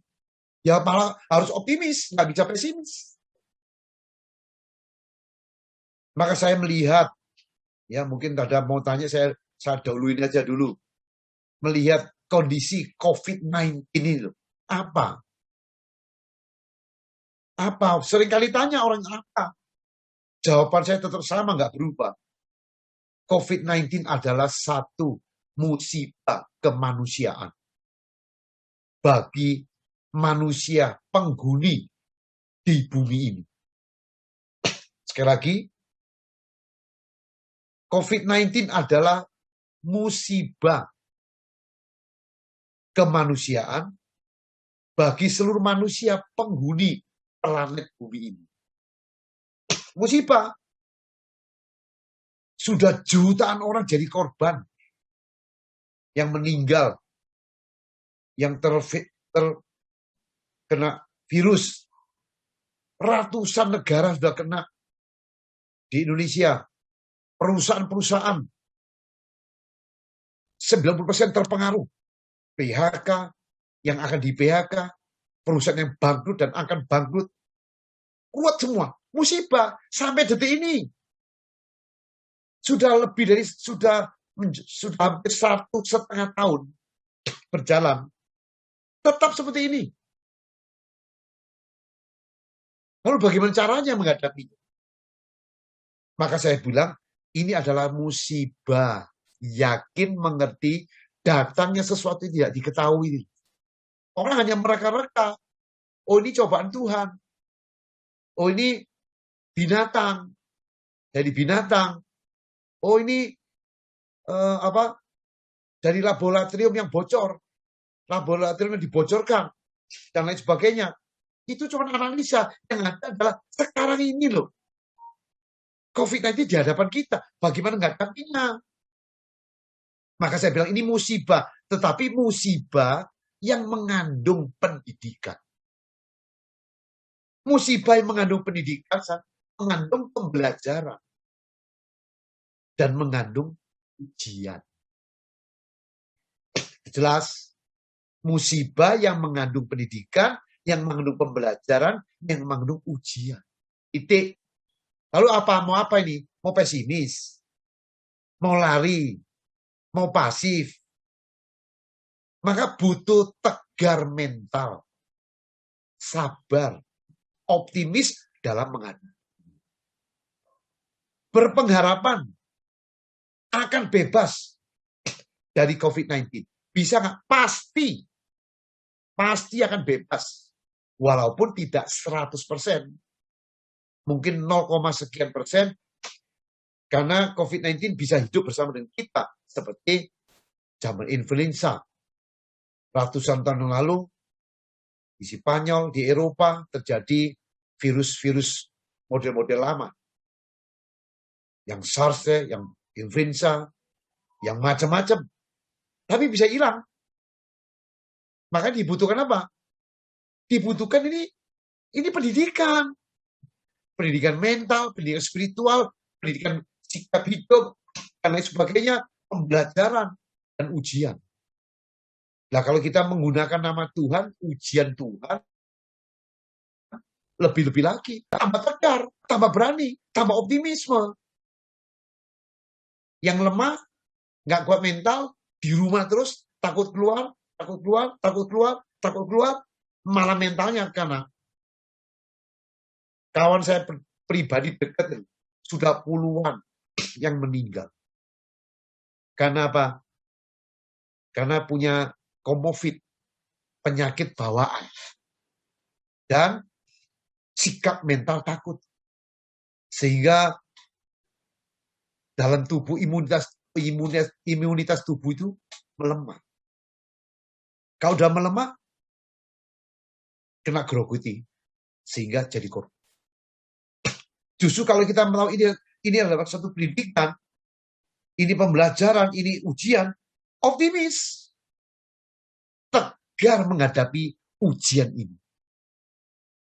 Ya malah harus optimis, nggak bisa pesimis. Maka saya melihat, ya mungkin ada mau tanya, saya dahuluin aja dulu. Melihat kondisi COVID-19 ini loh. Apa? Apa? Seringkali tanya orang apa? Jawaban saya tetap sama, nggak berubah. COVID-19 adalah satu musibah kemanusiaan bagi manusia penghuni di bumi ini. Sekali lagi, COVID-19 adalah musibah kemanusiaan bagi seluruh manusia penghuni planet bumi ini. Musibah. Sudah jutaan orang jadi korban yang meninggal, yang terkena virus. Ratusan negara sudah kena di Indonesia. Perusahaan-perusahaan 90% terpengaruh. PHK, yang akan di PHK, perusahaan yang bangkrut dan akan bangkrut. Kuat semua. Musibah sampai detik ini. Sudah lebih dari, sudah hampir 1,5 tahun berjalan. Tetap seperti ini. Lalu bagaimana caranya menghadapinya? Maka saya bilang, ini adalah musibah. Yakin, mengerti, datangnya sesuatu yang tidak diketahui. Orang hanya mereka-reka. Oh, ini cobaan Tuhan. Oh, ini binatang. Dari binatang. Oh, ini dari laboratorium yang bocor. Laboratorium yang dibocorkan. Dan lain sebagainya. Itu cuma analisa. Yang ada adalah sekarang ini loh. COVID-19 di hadapan kita. Bagaimana menghadapinya? Maka saya bilang ini musibah. Tetapi musibah yang mengandung pendidikan. Musibah yang mengandung pendidikan, mengandung pembelajaran. Dan mengandung ujian. Jelas, musibah yang mengandung pendidikan, yang mengandung pembelajaran, yang mengandung ujian. Titik. Lalu apa? Mau apa ini? Mau pesimis? Mau lari? Mau pasif? Maka butuh tegar mental. Sabar. Optimis dalam menghadapi. Berpengharapan akan bebas dari COVID-19. Bisa nggak? Pasti. Pasti akan bebas. Walaupun tidak 100%. Mungkin 0, sekian persen. Karena COVID-19 bisa hidup bersama dengan kita. Seperti zaman influenza. Ratusan tahun yang lalu, di Spanyol, di Eropa, terjadi virus-virus model-model lama. Yang SARS, yang influenza, yang macam-macam. Tapi bisa hilang. Maka dibutuhkan apa? Dibutuhkan ini pendidikan. Pendidikan mental, pendidikan spiritual, pendidikan sikap hidup, dan lain sebagainya, pembelajaran dan ujian. Nah, kalau kita menggunakan nama Tuhan, ujian Tuhan, lebih-lebih lagi, tambah tegar, tambah berani, tambah optimisme. Yang lemah, nggak kuat mental, di rumah terus, takut keluar, malah mentalnya karena kawan saya pribadi dekat sudah puluhan yang meninggal. Karena apa? Karena punya komorbid, penyakit bawaan. Dan sikap mental takut. Sehingga dalam tubuh imunitas tubuh itu melemah. Kalau udah melemah, kena grogoti. Sehingga jadi korban. Justru kalau kita tahu ini adalah satu pendidikan, ini pembelajaran, ini ujian, optimis, tegar menghadapi ujian ini.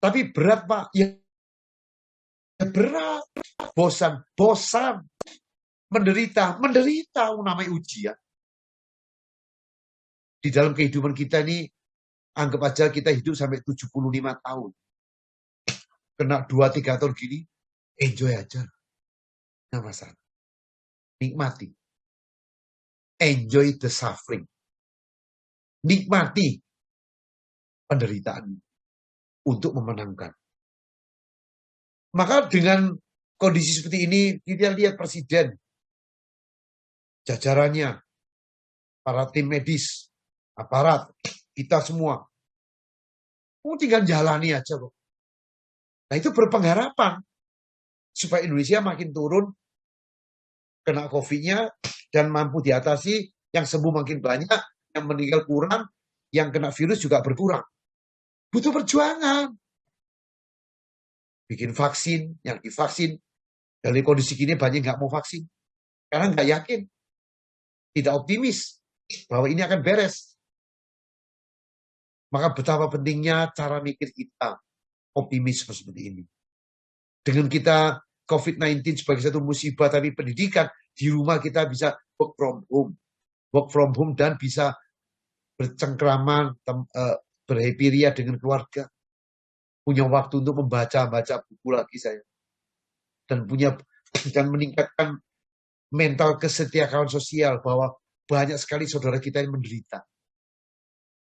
Tapi berat, Pak. Ya berat. Bosan. Menderita namanya ujian. Di dalam kehidupan kita ini Anggap aja kita hidup sampai 75 tahun. Kena 2-3 tahun gini, enjoy aja. Nggak masalah. Nikmati. Enjoy the suffering. Nikmati penderitaan untuk memenangkan. Maka dengan kondisi seperti ini, kita lihat presiden, jajarannya, para tim medis, aparat, kita semua. Tinggal jalani aja kok. Nah itu berpengharapan supaya Indonesia makin turun kena COVID-nya dan mampu diatasi, yang sembuh makin banyak, yang meninggal kurang, yang kena virus juga berkurang. Butuh perjuangan. Bikin vaksin, yang divaksin. Dari kondisi gini banyak nggak mau vaksin. Karena nggak yakin. Tidak optimis bahwa ini akan beres. Maka betapa pentingnya cara mikir kita optimisme seperti ini. Dengan kita COVID-19 sebagai satu musibah, tapi pendidikan, di rumah kita bisa work from home dan bisa bercengkraman, berhappy ria dengan keluarga. Punya waktu untuk baca buku lagi saya. Dan meningkatkan mental kesetiakawan sosial bahwa banyak sekali saudara kita yang menderita.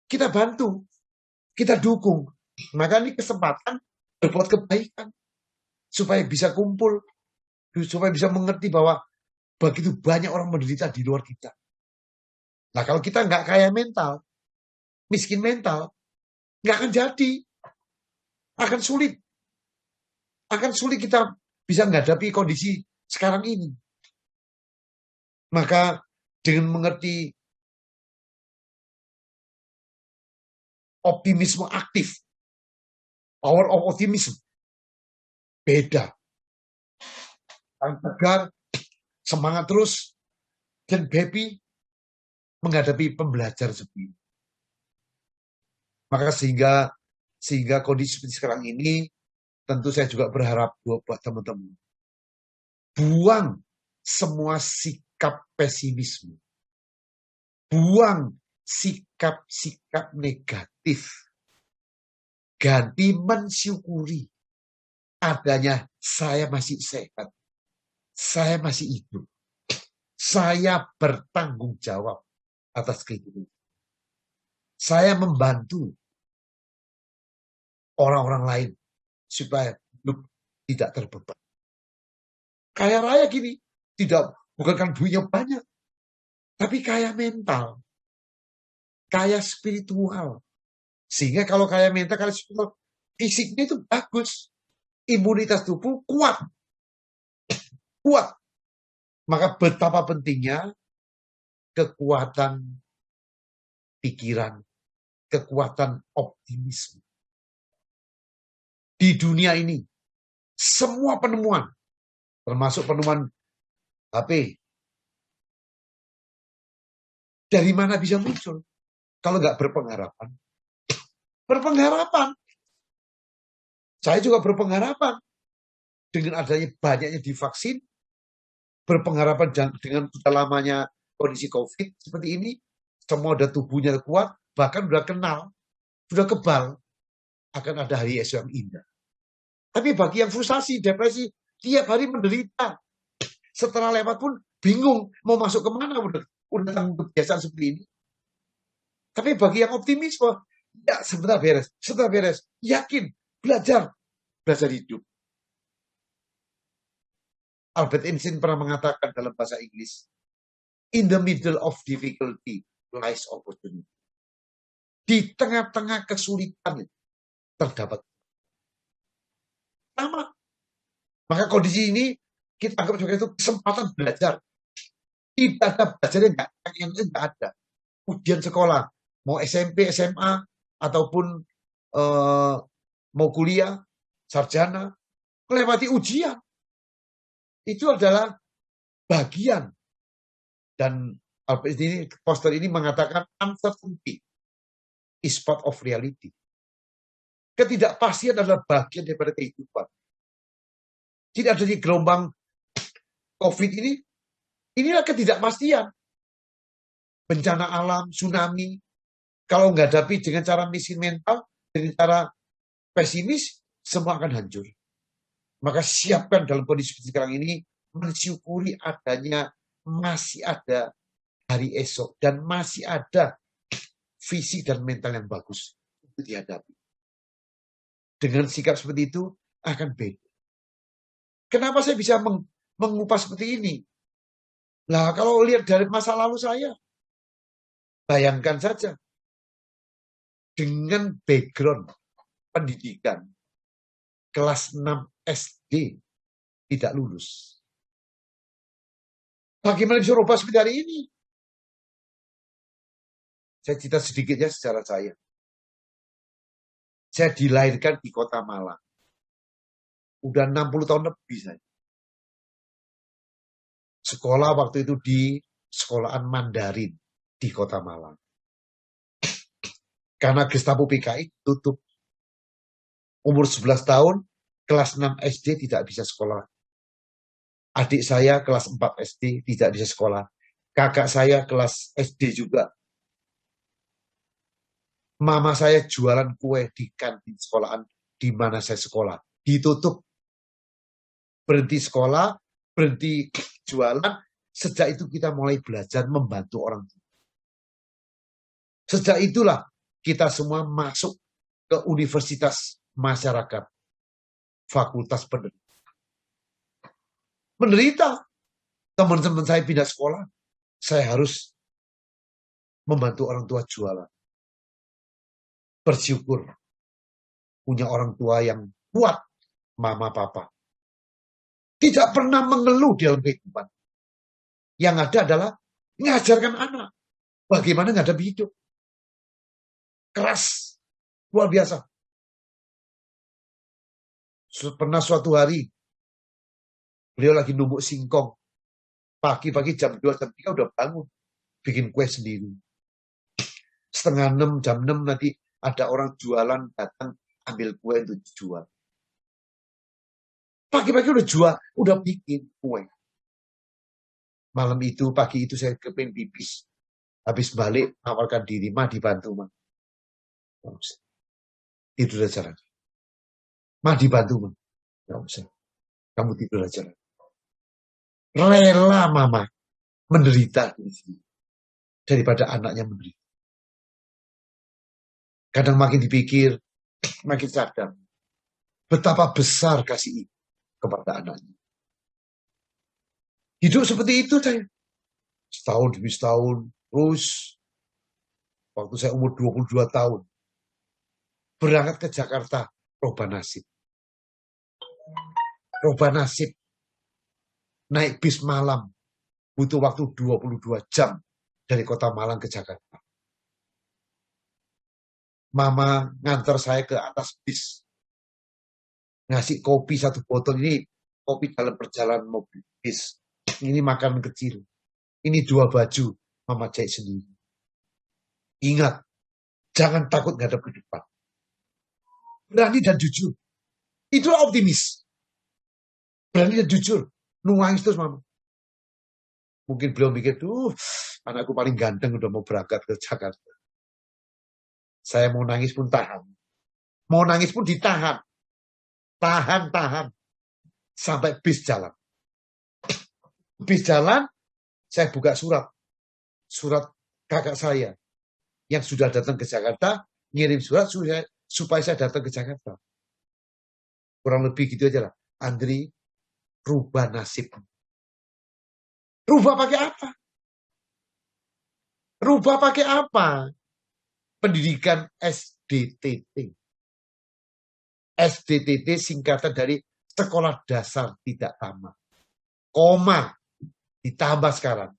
Kita bantu, kita dukung. Maka ini kesempatan berbuat kebaikan supaya bisa kumpul, supaya bisa mengerti bahwa begitu banyak orang menderita di luar kita. Nah kalau kita nggak kaya mental, miskin mental, nggak akan jadi, akan sulit kita bisa menghadapi kondisi sekarang ini. Maka dengan mengerti optimisme aktif, power of optimism, beda. Tegar, semangat terus, dan happy menghadapi pembelajar seperti ini. Maka sehingga kondisi seperti sekarang ini, tentu saya juga berharap buat teman-teman. Buang semua sikap pesimisme. Buang sikap-sikap negatif. Ganti mensyukuri adanya saya masih sehat. Saya masih hidup. Saya bertanggung jawab atas kehidupan. Saya membantu orang-orang lain supaya hidup tidak terbeban. Kaya raya gini, bukan kan duitnya banyak, tapi kaya mental, kaya spiritual. Sehingga kalau kaya mental, kaya spiritual, fisiknya itu bagus, imunitas tubuh kuat. Maka betapa pentingnya kekuatan pikiran, kekuatan optimisme. Di dunia ini, semua penemuan, termasuk penemuan HP, dari mana bisa muncul? Kalau nggak berpengharapan. Berpengharapan. Saya juga berpengharapan. Dengan adanya banyaknya divaksin, berpengharapan dengan sudah lamanya kondisi COVID seperti ini, semua udah tubuhnya kuat, bahkan udah kenal, sudah kebal, akan ada hari esok yang indah. Tapi bagi yang frustasi, depresi, tiap hari menderita. Setelah lewat pun bingung mau masuk kemana, udah tanggung kebiasaan seperti ini. Tapi bagi yang optimis, ya sebentar beres, yakin, belajar hidup. Albert Einstein pernah mengatakan dalam bahasa Inggris, in the middle of difficulty lies opportunity. Di tengah-tengah kesulitan terdapat sama. Maka kondisi ini kita anggap sebagai itu kesempatan belajar. Tidak ada belajar yang enggak ada. Ujian sekolah, mau SMP, SMA, ataupun mau kuliah, sarjana, melewati ujian. Itu adalah bagian. Dan Albert ini, poster ini mengatakan uncertainty is part of reality. Ketidakpastian adalah bagian daripada kehidupan. Tidak ada di gelombang COVID ini, inilah ketidakpastian. Bencana alam, tsunami, Kalau nggak hadapi dengan cara miskin mental, dengan cara pesimis, semua akan hancur. Maka siapkan dalam kondisi sekarang ini, mensyukuri adanya, masih ada hari esok, dan masih ada visi dan mental yang bagus untuk dihadapi. Dengan sikap seperti itu, akan beda. Kenapa saya bisa mengupas seperti ini? Nah, kalau lihat dari masa lalu saya, bayangkan saja, dengan background pendidikan, kelas 6 SD tidak lulus. Bagaimana bisa rubah seperti hari ini? Saya cerita sedikit ya secara saya. Saya dilahirkan di kota Malang. Udah 60 tahun lebih saya. Sekolah waktu itu di sekolahan Mandarin di kota Malang. Karena Gestapo PKI tutup. Umur 11 tahun, kelas 6 SD tidak bisa sekolah. Adik saya kelas 4 SD tidak bisa sekolah. Kakak saya kelas SD juga. Mama saya jualan kue di kantin sekolahan di mana saya sekolah. Ditutup. Berhenti sekolah, berhenti jualan. Sejak itu kita mulai belajar membantu orang tua. Sejak itulah kita semua masuk ke Universitas Masyarakat, Fakultas Pendidikan. Menderita. Teman-teman saya pindah sekolah, saya harus membantu orang tua jualan. Bersyukur punya orang tua yang kuat, mama papa. Tidak pernah mengeluh dalam kehidupan. Yang ada adalah mengajarkan anak bagaimana menghadapi hidup. Keras, luar biasa. Pernah suatu hari, beliau lagi numbuk singkong. Pagi-pagi jam 2, jam 3 udah bangun. Bikin kue sendiri. Setengah 6, jam 6 nanti ada orang jualan datang ambil kue untuk dijual. Pagi-pagi udah jual, udah bikin kue. Malam itu, pagi itu saya kepengen pipis. Habis balik, awalkan diri, mah dibantu, mah. Tidur aja lagi. Mah dibantu, mah. Nggak usah. Kamu tidur aja lagi. Rela mama menderita di sini daripada anaknya menderita. Kadang makin dipikir, makin sadar betapa besar kasih ibu kepada anaknya. Hidup seperti itu saya. Setahun demi setahun, terus waktu saya umur 22 tahun, berangkat ke Jakarta, roba nasib. Roba nasib, naik bis malam, butuh waktu 22 jam dari kota Malang ke Jakarta. Mama ngantar saya ke atas bis. Ngasih kopi 1 botol, ini kopi dalam perjalanan mobil bis. Ini makanan kecil. Ini 2 baju, mama jahit sendiri. Ingat, jangan takut ngadep ke depan. Berani dan jujur. Itulah optimis. Berani dan jujur. Nangis terus mama. Mungkin beliau mikir, anakku paling ganteng udah mau berangkat ke Jakarta. Saya mau nangis pun tahan. Mau nangis pun ditahan. Tahan. Sampai bis jalan. Bis jalan, saya buka surat. Surat kakak saya. Yang sudah datang ke Jakarta, ngirim surat supaya saya datang ke Jakarta. Kurang lebih gitu aja lah. Andri, rubah nasib. Rubah pakai apa? Rubah pakai apa? Pendidikan SDTT. SDTT singkatan dari Sekolah Dasar Tidak Tamat. Koma ditambah sekarang.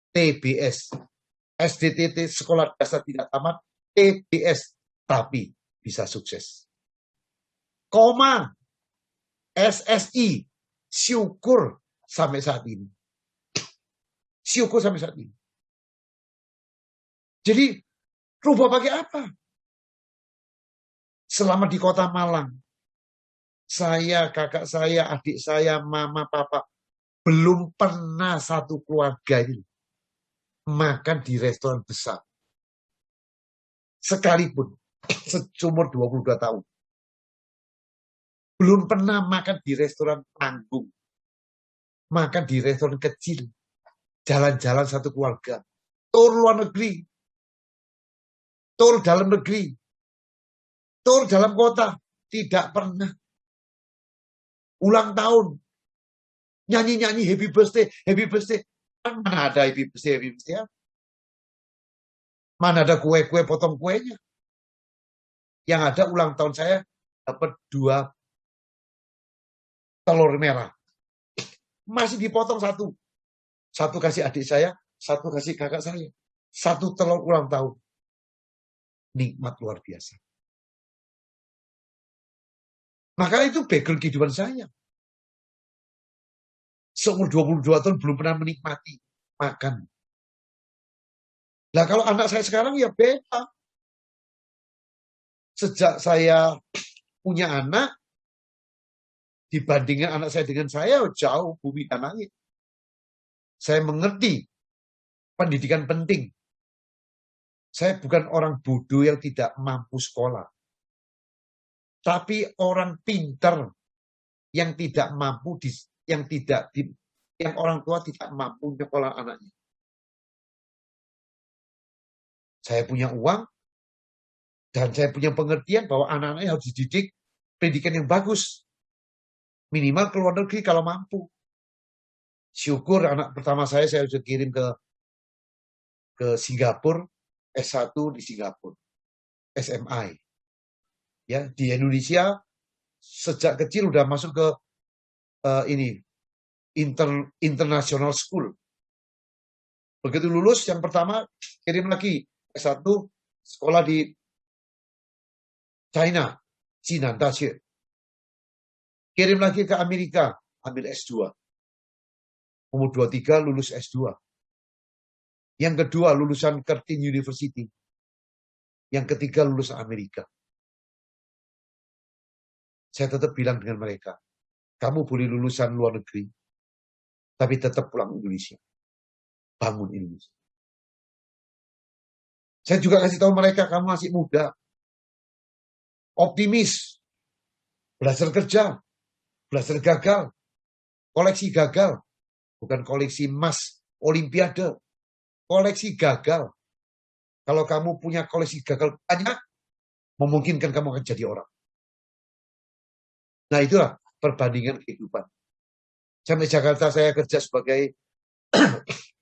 TBS. SDTT Sekolah Dasar Tidak Tamat. TBS. Tapi bisa sukses. Koma. SSI. Syukur sampai saat ini. Syukur sampai saat ini. Jadi rubah pakai apa? Selama di kota Malang, saya, kakak saya, adik saya, mama, papa, belum pernah satu keluarga ini makan di restoran besar. sekalipun seumur 22 tahun. Belum pernah makan di restoran tanggung. Makan di restoran kecil. Jalan-jalan satu keluarga. Tur luar negeri. Tur dalam negeri. Tur dalam kota. Tidak pernah. Ulang tahun. Nyanyi-nyanyi happy birthday. Happy birthday. Mana ada happy birthday, happy birthday? Mana ada kue-kue potong kuenya? Yang ada ulang tahun saya dapat 2 telur merah. Masih dipotong 1. 1 kasih adik saya, 1 kasih kakak saya. 1 telur ulang tahun. Nikmat luar biasa. Maka itu background kehidupan saya. Seumur 22 tahun belum pernah menikmati makan. Nah kalau anak saya sekarang ya beda. Sejak saya punya anak, dibandingkan anak saya dengan saya, jauh bumi dan langit. Saya mengerti pendidikan penting. Saya bukan orang bodoh yang tidak mampu sekolah. Tapi orang pintar yang tidak mampu, yang orang tua tidak mampu nyekolah anaknya. Saya punya uang, dan saya punya pengertian bahwa anak-anaknya harus dididik pendidikan yang bagus. Minimal ke luar negeri kalau mampu. Syukur anak pertama saya sudah kirim ke Singapura, S1 di Singapura, SMI. Ya, di Indonesia sejak kecil udah masuk ke international school. Begitu lulus yang pertama kirim lagi S1 sekolah di China, Daxue. Kirim lagi ke Amerika, ambil S2. Umur 23 lulus S2. Yang kedua lulusan Curtin University. Yang ketiga lulusan Amerika. Saya tetap bilang dengan mereka, kamu boleh lulusan luar negeri, tapi tetap pulang Indonesia. Bangun Indonesia. Saya juga kasih tahu mereka, kamu masih muda. Optimis. Belajar kerja. Belajar gagal. Koleksi gagal. Bukan koleksi emas olimpiade. Koleksi gagal. Kalau kamu punya koleksi gagal banyak, memungkinkan kamu akan jadi orang. Nah itulah perbandingan kehidupan. Sampai Jakarta saya kerja sebagai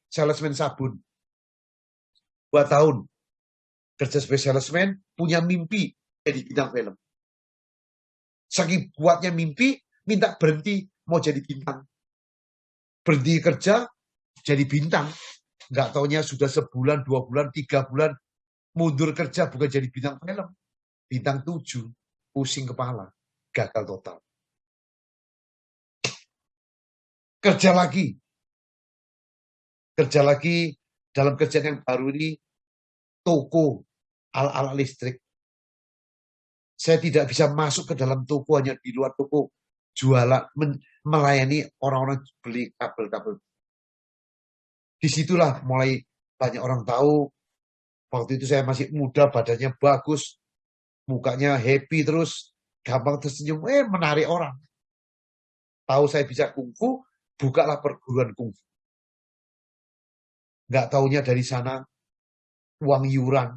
salesman sabun. 2 tahun. Kerja sebagai salesman, punya mimpi jadi bintang film. Saking kuatnya mimpi, minta berhenti mau jadi bintang. Berhenti kerja, jadi bintang. Nggak taunya sudah sebulan, 2 bulan, 3 bulan, mundur kerja bukan jadi bintang film. Bintang 7, pusing kepala, gagal total. Kerja lagi dalam kerjaan yang baru ini, toko alat-alat listrik. Saya tidak bisa masuk ke dalam toko, hanya di luar toko jualan, melayani orang-orang beli kabel-kabel. Disitulah mulai banyak orang tahu. Waktu itu saya masih muda, badannya bagus, mukanya happy terus, gampang tersenyum, menarik orang. Tahu saya bisa kungfu, bukalah perguruan kungfu. Nggak taunya dari sana uang iuran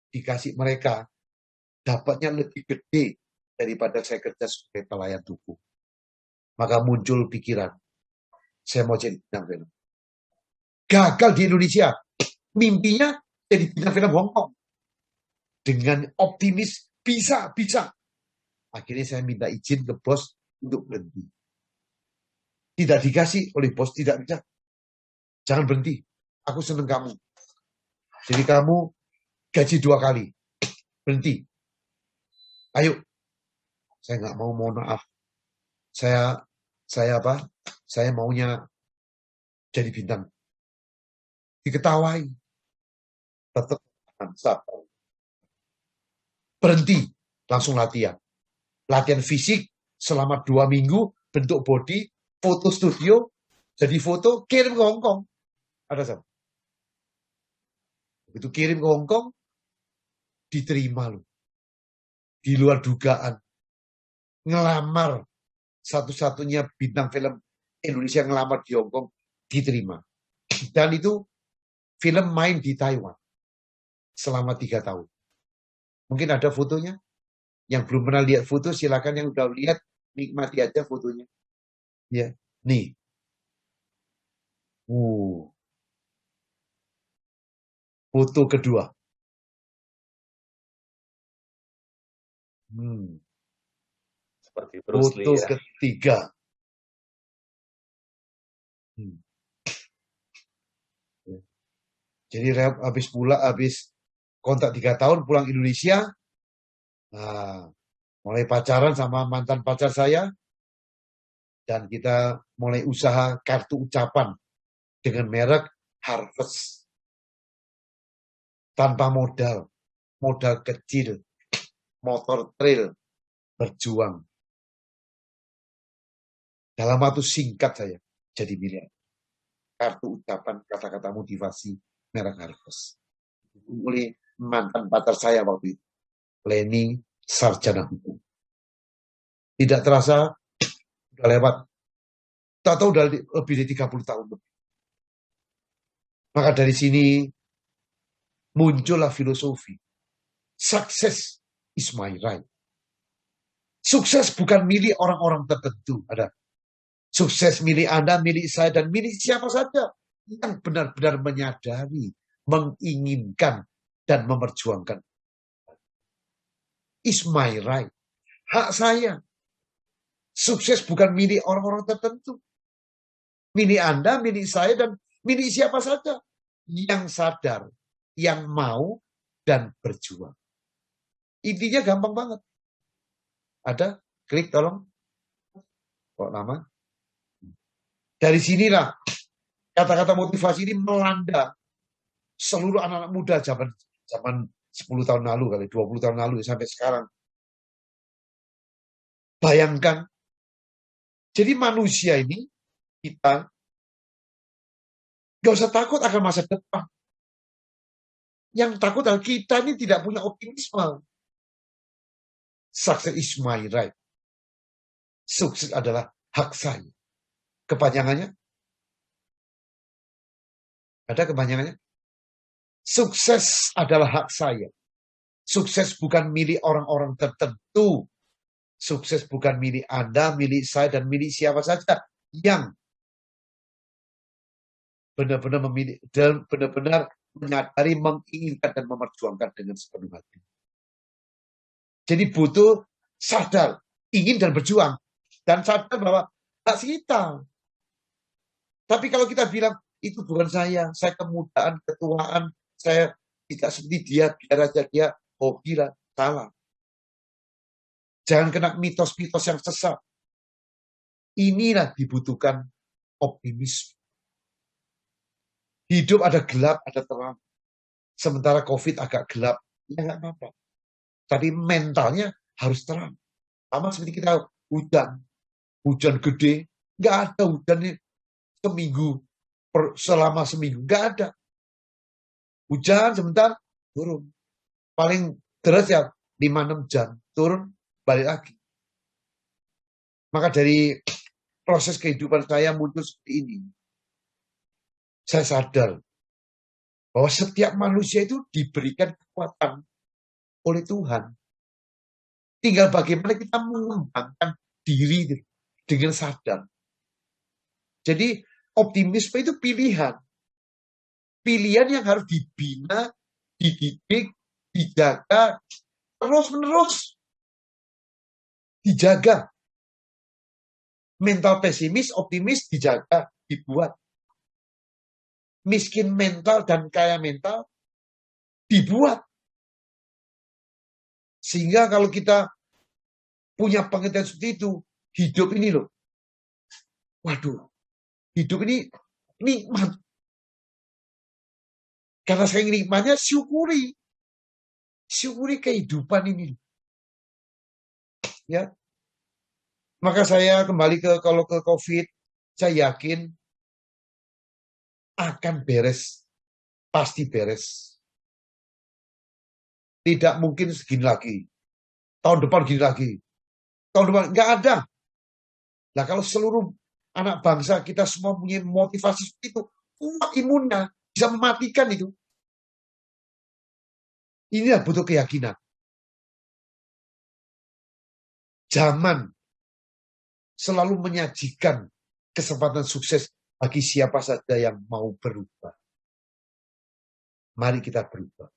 dikasih mereka, dapatnya lebih gede daripada saya kerja sebagai pelayan toko. Maka muncul pikiran, saya mau jadi bintang film. Gagal di Indonesia, mimpinya jadi bintang film Hong Kong. Dengan optimis, bisa. Akhirnya saya minta izin ke bos untuk berhenti. Tidak dikasih oleh bos, tidak bisa. Jangan berhenti, aku seneng kamu. Jadi kamu gaji 2 kali. Berhenti. Ayo. Saya nggak mau, mohon maaf. Saya maunya jadi bintang. Diketawai. Tetap sabar. Berhenti, langsung latihan. Latihan fisik selama 2 minggu, bentuk body, foto studio, jadi foto, kirim ke Hong Kong. Ada sama. Begitu kirim ke Hong Kong, diterima loh. Di luar dugaan. Ngelamar. Satu-satunya bintang film Indonesia ngelamar di Hongkong diterima. Dan itu film main di Taiwan selama 3 tahun. Mungkin ada fotonya. Yang belum pernah lihat foto, silakan. Yang udah lihat, nikmati aja fotonya. Ya, nih. Foto kedua. Seperti Bruce Foto Lee, ya. ketiga. Jadi habis kontrak 3 tahun pulang Indonesia, mulai pacaran sama mantan pacar saya, dan kita mulai usaha kartu ucapan dengan merek Harvest. Tanpa modal kecil, motor trail, berjuang. Dalam waktu singkat saya jadi miliar. Kartu ucapan, kata-kata motivasi, merek Harvest. Oleh mantan pacar saya waktu itu, Leni, sarjana hukum. Tidak terasa, udah lewat. Tak tahu udah lebih dari 30 tahun lebih. Maka dari sini muncullah filosofi. Success is my right. Sukses bukan milik orang-orang tertentu. Ada sukses milik Anda, milik saya, dan milik siapa saja yang benar-benar menyadari, menginginkan, dan memperjuangkan. Is my right. Hak saya. Sukses bukan milik orang-orang tertentu. Milik Anda, milik saya, dan milik siapa saja yang sadar, yang mau, dan berjuang. Intinya gampang banget. Ada? Klik tolong. Kok lama? Dari sinilah kata-kata motivasi ini melanda seluruh anak-anak muda zaman 10 tahun lalu kali, 20 tahun lalu sampai sekarang. Bayangkan. Jadi manusia ini, kita gak usah takut akan masa depan. Yang takut adalah kita ini tidak punya optimisme. Success is my right. Sukses adalah hak saya. Kepanjangannya? Ada kepanjangannya? Sukses adalah hak saya. Sukses bukan milik orang-orang tertentu. Sukses bukan milik Anda, milik saya, dan milik siapa saja yang benar-benar memilih dan benar-benar menyadari, menginginkan, dan memperjuangkan dengan sepenuh hati. Jadi butuh sadar, ingin dan berjuang, dan sadar bahwa hak kita. Tapi kalau kita bilang, itu bukan saya kemudaan, ketuaan, saya tidak seperti dia, biar aja dia hobi lah, salah. Jangan kena mitos-mitos yang sesat. Inilah dibutuhkan optimisme. Hidup ada gelap, ada terang. Sementara COVID agak gelap, ya nggak apa-apa. Tapi mentalnya harus terang. Sama seperti kita hujan gede, nggak ada hujannya selama seminggu, nggak ada. Hujan sebentar, turun. Paling deras ya 5-6 jam, turun, balik lagi. Maka dari proses kehidupan saya muncul seperti ini. Saya sadar bahwa setiap manusia itu diberikan kekuatan oleh Tuhan. Tinggal bagaimana kita mengembangkan diri dengan sadar. Jadi optimisme itu pilihan. Pilihan yang harus dibina, dididik, dijaga, terus-menerus. Dijaga. Mental pesimis, optimis dijaga, dibuat. Miskin mental dan kaya mental dibuat. Sehingga kalau kita punya pengertian seperti itu, hidup ini loh. Waduh, hidup ini nikmat. Karena saya nikmatnya, syukuri. Syukuri kehidupan ini. Ya. Maka saya kembali kalau ke COVID, saya yakin akan beres. Pasti beres. Tidak mungkin segini lagi. Tahun depan gini lagi. Tahun depan nggak ada. Nah kalau seluruh anak bangsa kita semua punya motivasi seperti itu, kuat imunnya, bisa mematikan itu. Inilah butuh keyakinan. Zaman selalu menyajikan kesempatan sukses bagi siapa saja yang mau berubah. Mari kita berubah.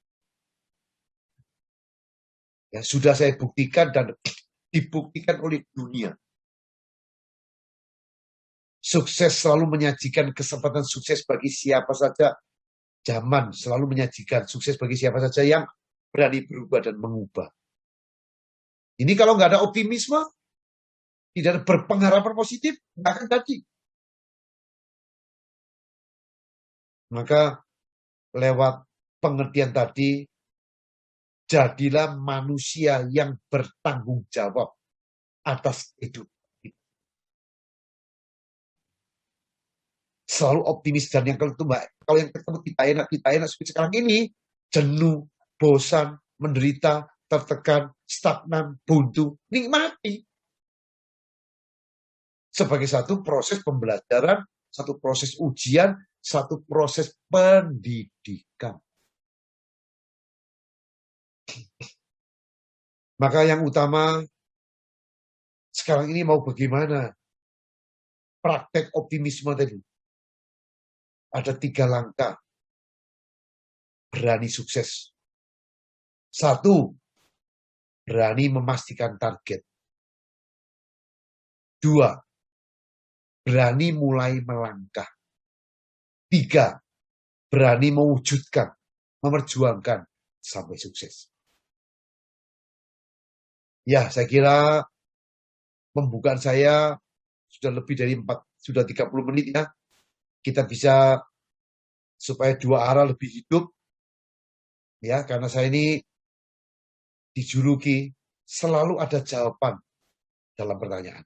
Ya, sudah saya buktikan dan dibuktikan oleh dunia. Sukses selalu menyajikan kesempatan sukses bagi siapa saja. Zaman selalu menyajikan sukses bagi siapa saja yang berani berubah dan mengubah. Ini kalau nggak ada optimisme, tidak ada berpengharapan positif, nggak akan jadi. Maka lewat pengertian tadi, jadilah manusia yang bertanggung jawab atas hidup. Selalu optimis dan yang kalau yang ketemu kita enak seperti sekarang ini, jenuh, bosan, menderita, tertekan, stagnan, buntu, nikmati. Sebagai satu proses pembelajaran, satu proses ujian, satu proses pendidikan. Maka yang utama sekarang ini mau bagaimana? Praktek optimisme tadi. Ada 3 langkah. Berani sukses. 1, berani memastikan target. 2, berani mulai melangkah. 3, berani mewujudkan, memperjuangkan sampai sukses. Ya, saya kira pembukaan saya sudah lebih dari 30 menit ya. Kita bisa supaya 2 arah lebih hidup. Ya, karena saya ini dijuluki selalu ada jawaban dalam pertanyaan.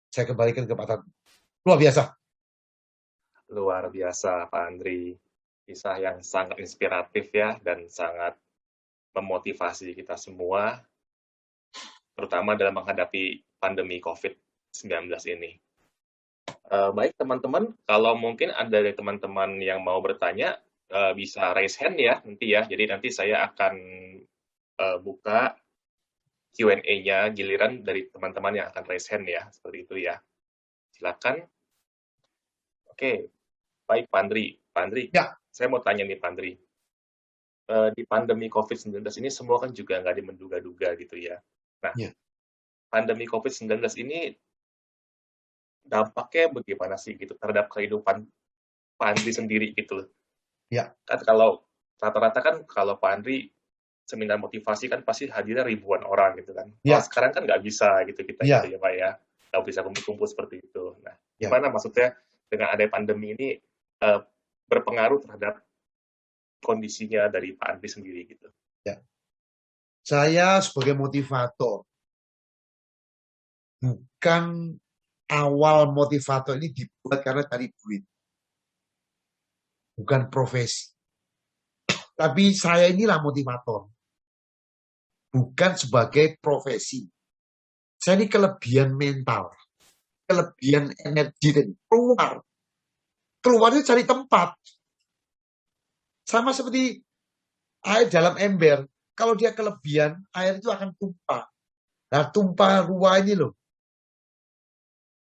Saya kembalikan ke Pak Tanto. Luar biasa. Luar biasa, Pak Andri. Kisah yang sangat inspiratif ya, dan sangat memotivasi kita semua, terutama dalam menghadapi pandemi COVID-19 ini. Baik teman-teman, kalau mungkin ada dari teman-teman yang mau bertanya, bisa raise hand ya nanti ya. Jadi nanti saya akan buka Q&A-nya giliran dari teman-teman yang akan raise hand ya, seperti itu ya. Silakan. Oke, baik Pak Andri. Pak Andri, Ya. Saya mau tanya nih Pak Andri. Di pandemi COVID-19 ini semua kan juga nggak dimenduga-duga gitu ya. Nah, Ya. Pandemi COVID-19 ini dampaknya bagaimana sih gitu terhadap kehidupan Pak Andri sendiri gitu? Ya. Kan kalau rata-rata kan kalau Pak Andri seminar motivasi kan pasti hadirnya ribuan orang gitu kan. Ya. Kalau sekarang kan nggak bisa gitu kita Ya. gitu ya Pak ya. Nggak bisa kumpul-kumpul seperti itu. Nah, Ya. gimana maksudnya dengan adanya pandemi ini berpengaruh terhadap kondisinya dari Pak Andri sendiri gitu? Ya. Saya sebagai motivator, bukan awal motivator ini dibuat karena cari duit. Bukan profesi. Tapi saya inilah motivator. Bukan sebagai profesi. Saya ini kelebihan mental. Kelebihan energi dan keluar. Keluarnya cari tempat. Sama seperti air dalam ember. Kalau dia kelebihan, air itu akan tumpah. Nah, tumpah ruah ini loh.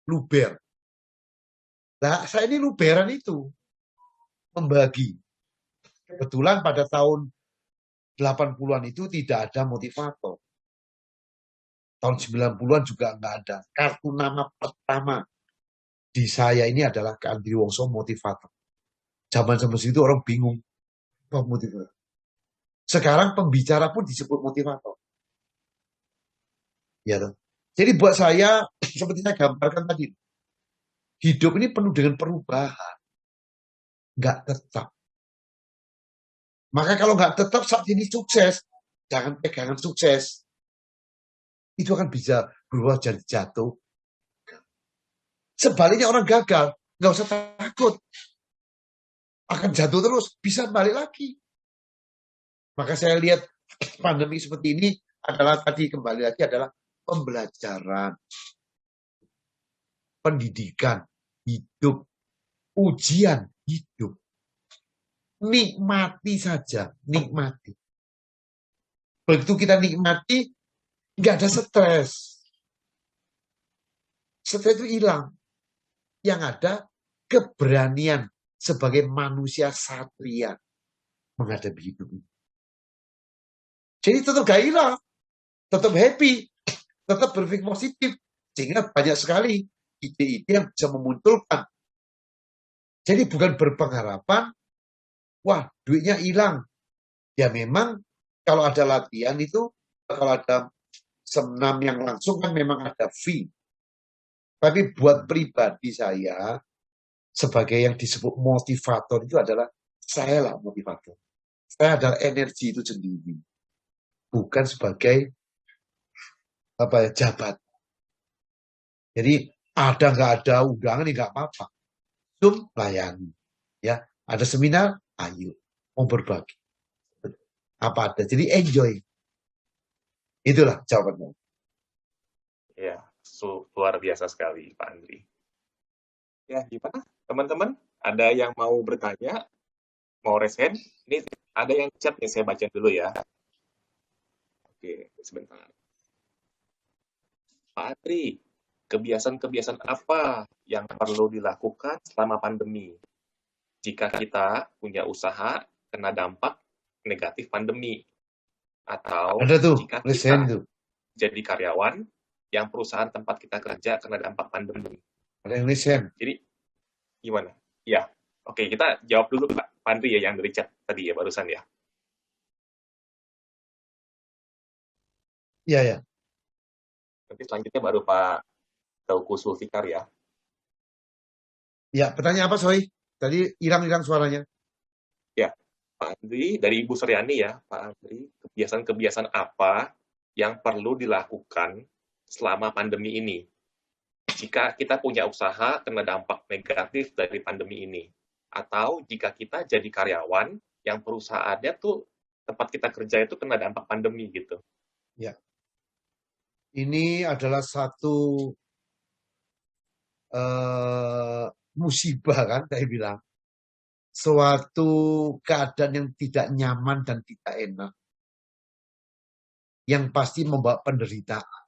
Luber. Nah, saya ini luberan itu. Membagi. Kebetulan pada tahun 80-an itu tidak ada motivator. Tahun 90-an juga nggak ada. Kartu nama pertama di saya ini adalah Andri Wongso motivator. Zaman itu orang bingung. Apa motivator? Sekarang pembicara pun disebut motivator. Ya, toh. Jadi buat saya, seperti saya gambarkan tadi, hidup ini penuh dengan perubahan. Nggak tetap. Maka kalau nggak tetap saat ini sukses, jangan pegangan sukses. Itu akan bisa berubah jadi jatuh. Sebaliknya orang gagal, nggak usah takut. Akan jatuh terus, bisa balik lagi. Maka saya lihat pandemi seperti ini adalah tadi kembali lagi adalah pembelajaran, pendidikan, hidup, ujian hidup. Nikmati saja, nikmati. Begitu kita nikmati, nggak ada stres. Stres itu hilang. Yang ada keberanian sebagai manusia satria menghadapi hidup ini. Jadi tetap gairah, tetap happy, tetap berpikir positif. Sehingga banyak sekali ide-ide yang bisa memunculkan. Jadi bukan berpengharapan, wah duitnya hilang. Ya memang kalau ada latihan itu, kalau ada senam yang langsung kan memang ada fee. Tapi buat pribadi saya, sebagai yang disebut motivator itu adalah, saya lah motivator. Saya adalah energi itu sendiri. Bukan sebagai jabat. Jadi ada nggak ada undangan nggak apa-apa. Zoom layani. Ya, ada seminar, ayo mau berbagi. Apa ada. Jadi enjoy. Itulah jawabannya. Ya, luar biasa sekali Pak Andri. Ya, gimana teman-teman? Ada yang mau bertanya? Mau raise hand? Ini ada yang chat nih, saya baca dulu ya. Oke, sebentar. Pak Andri, kebiasaan-kebiasaan apa yang perlu dilakukan selama pandemi? Jika kita punya usaha kena dampak negatif pandemi, atau ada tuh, jika kita jadi karyawan yang perusahaan tempat kita kerja kena dampak pandemi. Ada yang listen. Jadi gimana? Ya, oke, kita jawab dulu Pak Andri ya yang dari chat tadi ya barusan ya. Iya ya. Nanti selanjutnya baru Pak Tauku Sulfikar ya. Ya, pertanyaan apa, sorry? Tadi hilang suaranya. Ya, Pak Andri, dari Ibu Suryani ya, Pak Andri, kebiasaan-kebiasaan apa yang perlu dilakukan selama pandemi ini? Jika kita punya usaha kena dampak negatif dari pandemi ini, atau jika kita jadi karyawan yang perusahaannya tuh tempat kita kerja itu kena dampak pandemi gitu. Ya. Ini adalah satu musibah kan, saya bilang. Suatu keadaan yang tidak nyaman dan tidak enak. Yang pasti membawa penderitaan,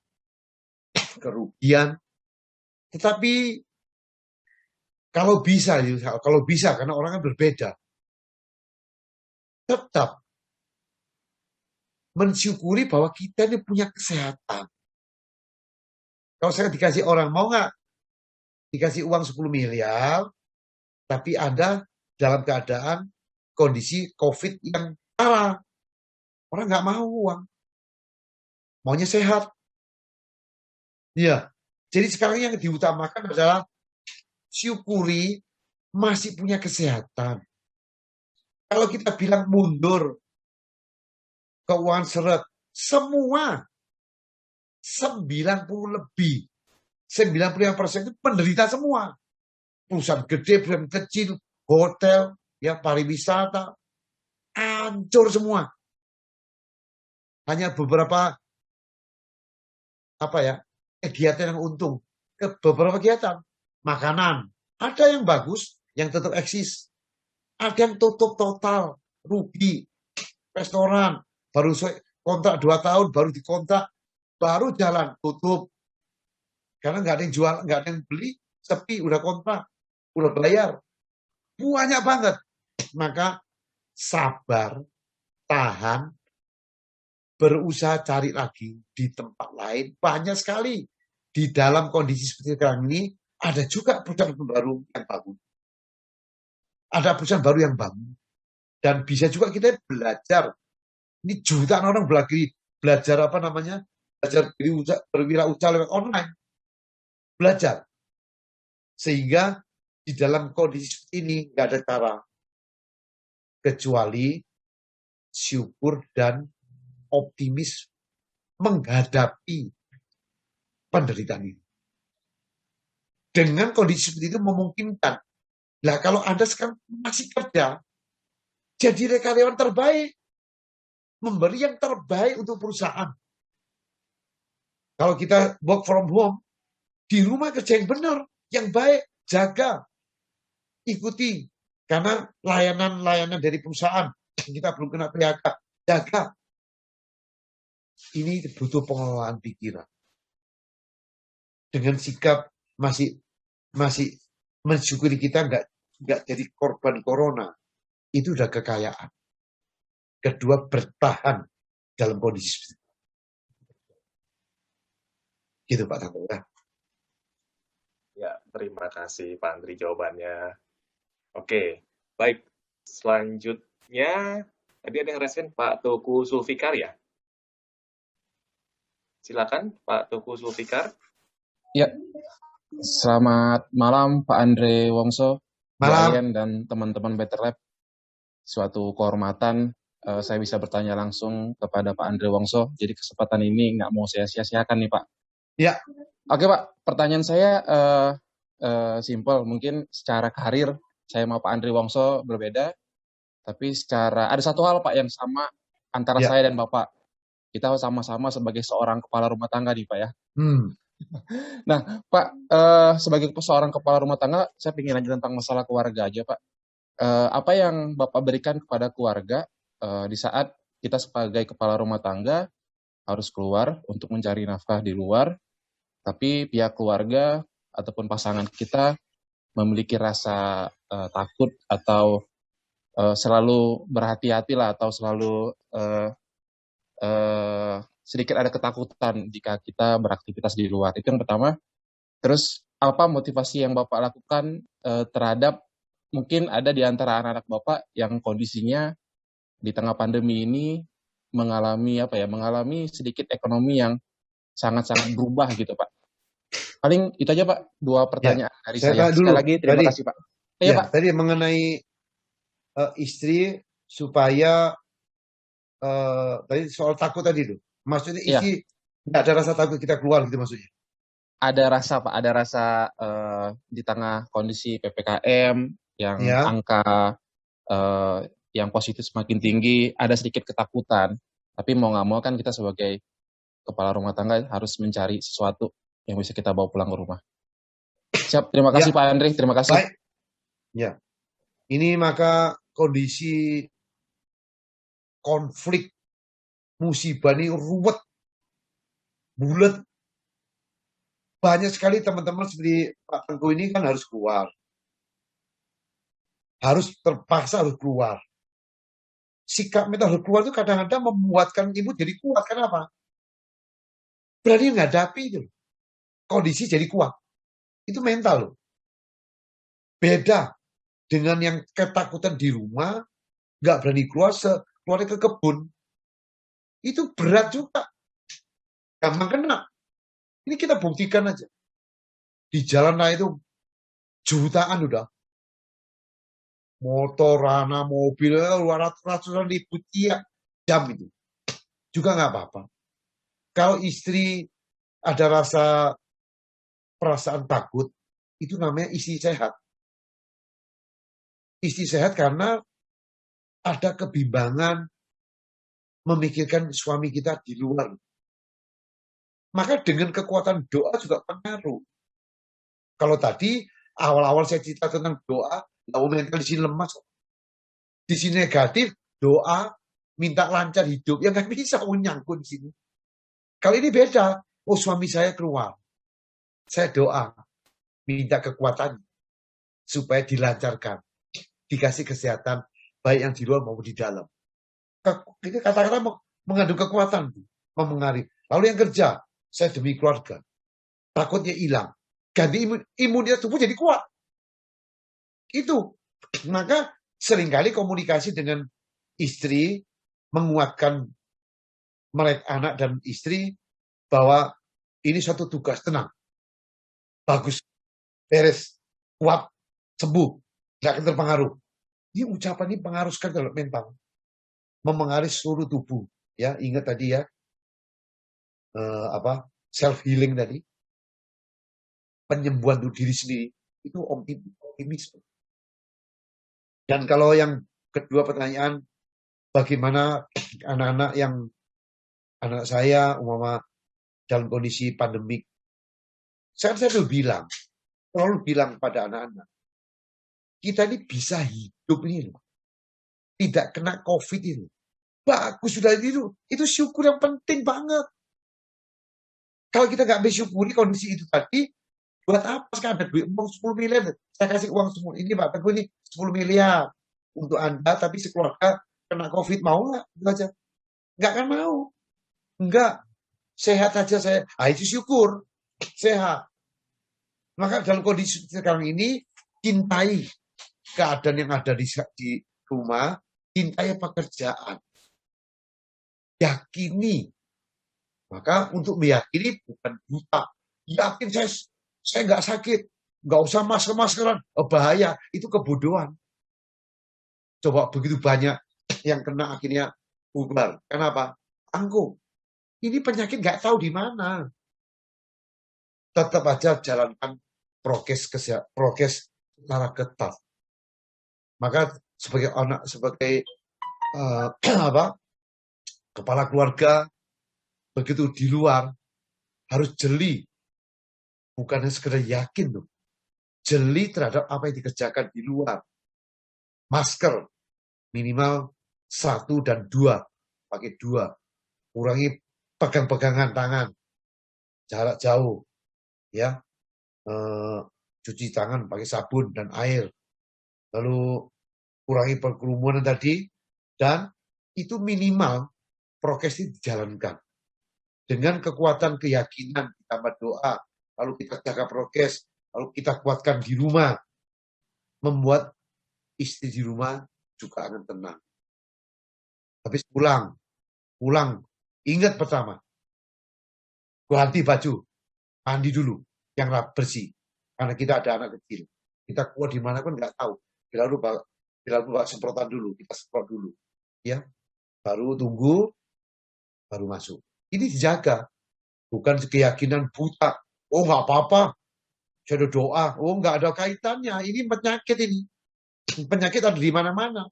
kerugian. Tetapi kalau bisa karena orang kan berbeda, tetap mensyukuri bahwa kita ini punya kesehatan. Kalau saya dikasih orang, mau nggak dikasih uang 10 miliar, tapi Anda dalam keadaan kondisi COVID yang parah. Orang nggak mau uang. Maunya sehat. Ya, jadi sekarang yang diutamakan adalah syukuri masih punya kesehatan. Kalau kita bilang mundur, keuangan seret, semua 90 lebih, 95% itu penderita semua. Perusahaan gede, perusahaan kecil, hotel, ya pariwisata, hancur semua. Hanya beberapa kegiatan yang untung. Beberapa kegiatan, makanan, ada yang bagus, yang tetap eksis. Ada yang tutup total, rugi. Restoran, baru kontrak 2 tahun, baru dikontrak, baru jalan, tutup. Karena nggak ada yang jual, nggak ada yang beli, sepi, udah kontrak, udah bayar. Banyak banget. Maka sabar, tahan, berusaha cari lagi di tempat lain. Banyak sekali. Di dalam kondisi seperti sekarang ini, ada juga perusahaan baru yang bangun. Ada perusahaan baru yang bangun. Dan bisa juga kita belajar. Ini jutaan orang belajar belajar berwirausaha lewat online. Belajar. Sehingga di dalam kondisi seperti ini nggak ada cara kecuali syukur dan optimis menghadapi penderitaan ini. Dengan kondisi seperti itu memungkinkan. Nah, kalau Anda sekarang masih kerja, jadi karyawan terbaik. memberi yang terbaik untuk perusahaan. Kalau kita work from home, di rumah kerja yang benar, yang baik, jaga, ikuti. Karena layanan-layanan dari perusahaan, kita belum kena PHK, jaga. Ini butuh pengelolaan pikiran. Dengan sikap masih mensyukuri kita nggak jadi korban corona. Itu udah kekayaan. Kedua, bertahan dalam kondisi seperti itu. Gitu Pak Tanto ya. Ya, terima kasih Pak Andri jawabannya. Oke, baik. Selanjutnya, tadi ada yang resen Pak Tuku Sulfikar ya? Silakan Pak Tuku Sulfikar. Ya, selamat malam Pak Andre Wongso, Malam. Yayan, dan teman-teman Better Lab. Suatu kehormatan saya bisa bertanya langsung kepada Pak Andre Wongso. Jadi kesempatan ini nggak mau saya sia-siakan nih Pak. Ya. Oke Pak, pertanyaan saya simpel. Mungkin secara karir saya sama Pak Andre Wongso berbeda. Tapi ada satu hal Pak yang sama antara saya dan Bapak. Kita sama-sama sebagai seorang kepala rumah tangga nih Pak ya. Nah Pak, sebagai seorang kepala rumah tangga, saya ingin nanya tentang masalah keluarga aja Pak. Apa yang Bapak berikan kepada keluarga di saat kita sebagai kepala rumah tangga harus keluar untuk mencari nafkah di luar, tapi pihak keluarga ataupun pasangan kita memiliki rasa takut atau selalu berhati-hati lah, atau selalu sedikit ada ketakutan jika kita beraktivitas di luar. Itu yang pertama. Terus apa motivasi yang Bapak lakukan terhadap mungkin ada di antara anak-anak Bapak yang kondisinya di tengah pandemi ini mengalami sedikit ekonomi yang sangat-sangat berubah gitu Pak. Paling itu aja Pak, 2 pertanyaan dari saya. Sekali lagi terima kasih Pak. Pak. Tadi mengenai istri supaya tadi soal takut tadi itu. Maksudnya istri nggak ada rasa takut kita keluar gitu maksudnya? Ada rasa Pak, ada rasa di tengah kondisi PPKM yang angka yang positif semakin tinggi, ada sedikit ketakutan. Tapi mau nggak mau kan kita sebagai kepala rumah tangga harus mencari sesuatu yang bisa kita bawa pulang ke rumah. Siap, terima kasih Pak Andre, terima kasih. Baik. Ya, ini maka kondisi konflik musibah ini ruwet, bulat. Banyak sekali teman-teman seperti Pak Tengku ini kan harus keluar. Terpaksa harus keluar. Sikap mental harus keluar itu kadang-kadang membuatkan ibu jadi kuat. Kenapa? Berani menghadapi itu. Kondisi jadi kuat. Itu mental loh. Beda dengan yang ketakutan di rumah, nggak berani keluar, keluar ke kebun. Itu berat juga. Gampang kena. Ini kita buktikan aja. Di jalan raya itu jutaan udah. Motor, mobil, ratusan ribu tiap jam itu. Juga nggak apa-apa. Kalau istri ada perasaan takut, itu namanya istri sehat. Istri sehat karena ada kebimbangan memikirkan suami kita di luar. Maka dengan kekuatan doa juga pengaruh. Kalau tadi awal-awal saya cerita tentang doa, mental di sini lemas, di sini negatif, doa minta lancar hidup, yang nggak bisa menyangkut di sini. Kalau ini beda, suami saya keluar, saya doa minta kekuatan supaya dilancarkan, dikasih kesehatan baik yang di luar maupun di dalam. Ini kata-kata mengandung kekuatan, memengaruhi. Lalu yang kerja, saya demi keluarga, takutnya hilang, ganti imunitas tubuh jadi kuat. Itu. Maka seringkali komunikasi dengan istri menguatkan mereka anak dan istri bahwa ini satu tugas, tenang, bagus, beres, kuat, sembuh, nggak akan terpengaruh. Ini ucapan ini pengaruh sekali dalam mental, memengaruhi seluruh tubuh. Ya, ingat tadi ya, self healing tadi, penyembuhan untuk diri sendiri itu optimisme. Dan kalau yang kedua pertanyaan bagaimana anak-anak anak saya umpama dalam kondisi pandemik. Saya selalu bilang pada anak-anak, kita ini bisa hidup ini loh. Tidak kena COVID ini. Bagus sudah itu syukur yang penting banget. Kalau kita nggak bersyukuri kondisi itu tadi, buat apa sekarang ada duit uang 10 miliar? Saya kasih uang semua. Ini Pak Teguh ini 10 miliar untuk Anda, tapi sekeluarga kena COVID, mau nggak? Itu aja. Nggak akan mau. Enggak. Sehat aja saya. Itu syukur. Sehat. Maka dalam kondisi sekarang ini, cintai keadaan yang ada di rumah, cintai pekerjaan. Yakini. Maka untuk meyakini bukan buta. Yakin saya nggak sakit. Nggak usah masker-maskeran. Bahaya. Itu kebodohan. Coba begitu banyak yang kena akhirnya bubar. Kenapa? Tanggung. Ini penyakit nggak tahu di mana. Tetap aja jalankan prokes secara ketat. Maka sebagai anak, sebagai kepala keluarga, begitu di luar harus jeli, bukan hanya sekedar yakin loh. Jeli terhadap apa yang dikerjakan di luar. Masker minimal 1 dan 2, pakai 2. Kurangi pegang-pegangan tangan, jarak jauh, ya. Cuci tangan pakai sabun dan air. Lalu kurangi perkerumunan tadi, dan itu minimal prokes ini dijalankan. Dengan kekuatan keyakinan, ditambah doa, lalu kita jaga prokes, lalu kita kuatkan di rumah, membuat istri di rumah juga akan tenang. Habis pulang, ingat pertama, ganti baju, mandi dulu, yang bersih. Karena kita ada anak kecil. Kita keluar di mana pun nggak tahu. Bila lupa semprotan dulu, kita semprot dulu. Ya, baru tunggu, baru masuk. Ini dijaga. Bukan keyakinan buta. Oh nggak apa-apa, saya ada doa. Oh nggak ada kaitannya. Ini penyakit ini. Penyakit ada di mana-mana.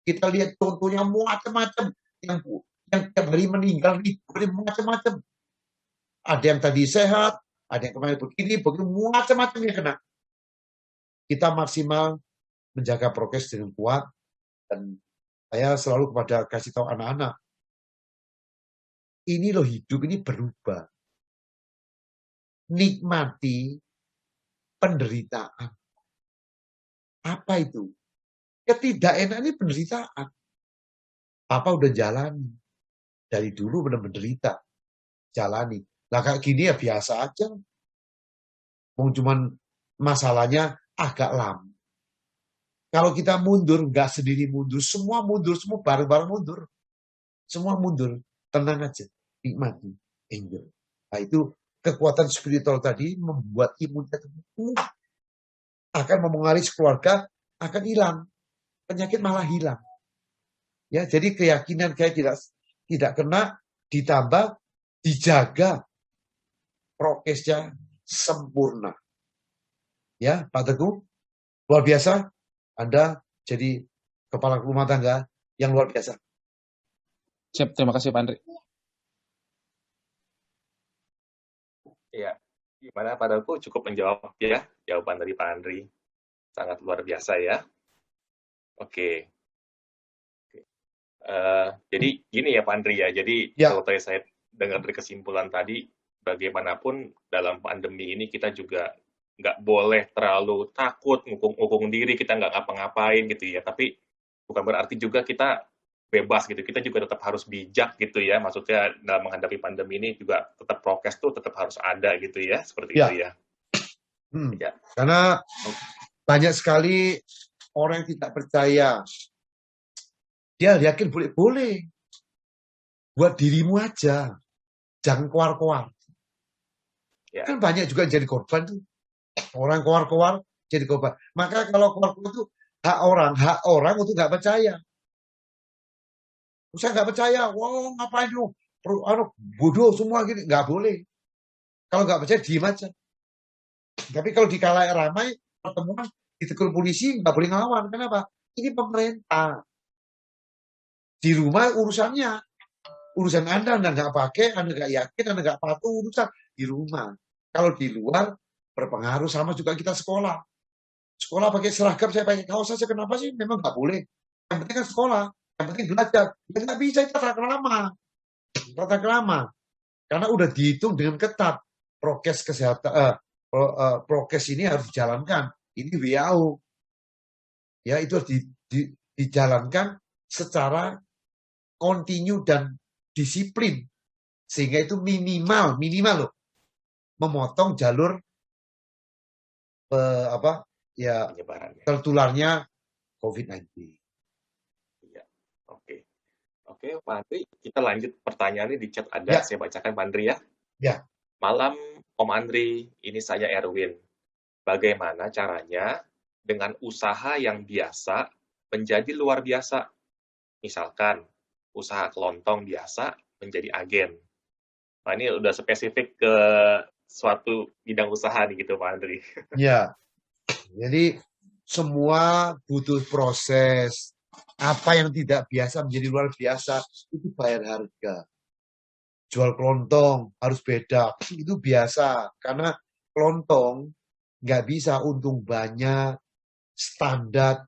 Kita lihat contohnya macam-macam. Yang tiap hari meninggal nih, macam-macam. Ada yang tadi sehat, ada yang kemarin begini, macam-macam yang kena. Kita maksimal menjaga prokes dengan kuat, dan saya selalu kasih tahu anak-anak, ini loh hidup ini berubah. Nikmati penderitaan. Apa itu? Ketidakenakan ini penderitaan. Apa udah jalani. Dari dulu benar menderita. Jalani. Nah kayak gini ya biasa aja. Cuman masalahnya agak lama. Kalau kita mundur, nggak sendiri mundur, semua bareng-bareng mundur. Semua mundur, tenang aja, nikmati, enjoy. Nah itu kekuatan spiritual tadi membuat imunitas akan memengaruhi keluarga, akan hilang. Penyakit malah hilang. Ya, jadi keyakinan kayak tidak kena, ditambah, dijaga prokesnya sempurna. Ya, Pak Teguh, luar biasa. Anda jadi kepala rumah tangga yang luar biasa. Siap, terima kasih Pak Andri. Ya, gimana Pak Teguh cukup menjawab ya jawaban dari Pak Andri. Sangat luar biasa ya. Oke. Jadi gini ya Pak Andri ya. Jadi kalau tadi saya dengar dari kesimpulan tadi, bagaimanapun dalam pandemi ini kita juga nggak boleh terlalu takut ngukung diri, kita nggak ngapa-ngapain gitu ya, tapi bukan berarti juga kita bebas gitu, kita juga tetap harus bijak gitu ya, maksudnya dalam menghadapi pandemi ini juga tetap prokes tuh tetap harus ada gitu ya, seperti itu ya. Ya. Karena banyak sekali orang yang tidak percaya, dia yakin boleh buat dirimu aja, jangan keluar-keluar. Ya. Kan banyak juga yang jadi korban tuh. Orang keluar-keluar jadi korban. Maka kalau keluar-keluar itu hak orang untuk nggak percaya. Saya nggak percaya, wow ngapain lu? Bodoh semua gini, nggak boleh. Kalau nggak percaya diem aja. Tapi kalau di kala ramai pertemuan ditegur polisi nggak boleh ngelawan. Kenapa? Ini pemerintah. Di rumah urusan Anda nggak pakai, Anda nggak yakin, Anda nggak patuh, urusan di rumah. Kalau di luar berpengaruh, sama juga kita sekolah. Sekolah pakai seragam, saya pakai kaos saja, kenapa sih? Memang nggak boleh. Yang penting kan sekolah, yang penting belajar. Ya nggak bisa, tata kerama. Karena udah dihitung dengan ketat. Prokes kesehatan, prokes ini harus dijalankan. Ini WHO. Ya, itu harus dijalankan secara kontinu dan disiplin. Sehingga itu minimal loh, memotong jalur tertularnya COVID-19. Ya, oke. Oke, Pak Andri, kita lanjut pertanyaannya di chat ada, saya bacakan Pak Andri ya. Ya. Malam Om Andri, ini saya Erwin. Bagaimana caranya dengan usaha yang biasa menjadi luar biasa? Misalkan, usaha kelontong biasa menjadi agen. Nah, ini udah spesifik ke suatu bidang usaha nih gitu Pak Andri. Ya, jadi semua butuh proses. Apa yang tidak biasa menjadi luar biasa, itu bayar harga. Jual kelontong harus beda, itu biasa. Karena kelontong nggak bisa untung banyak, standar,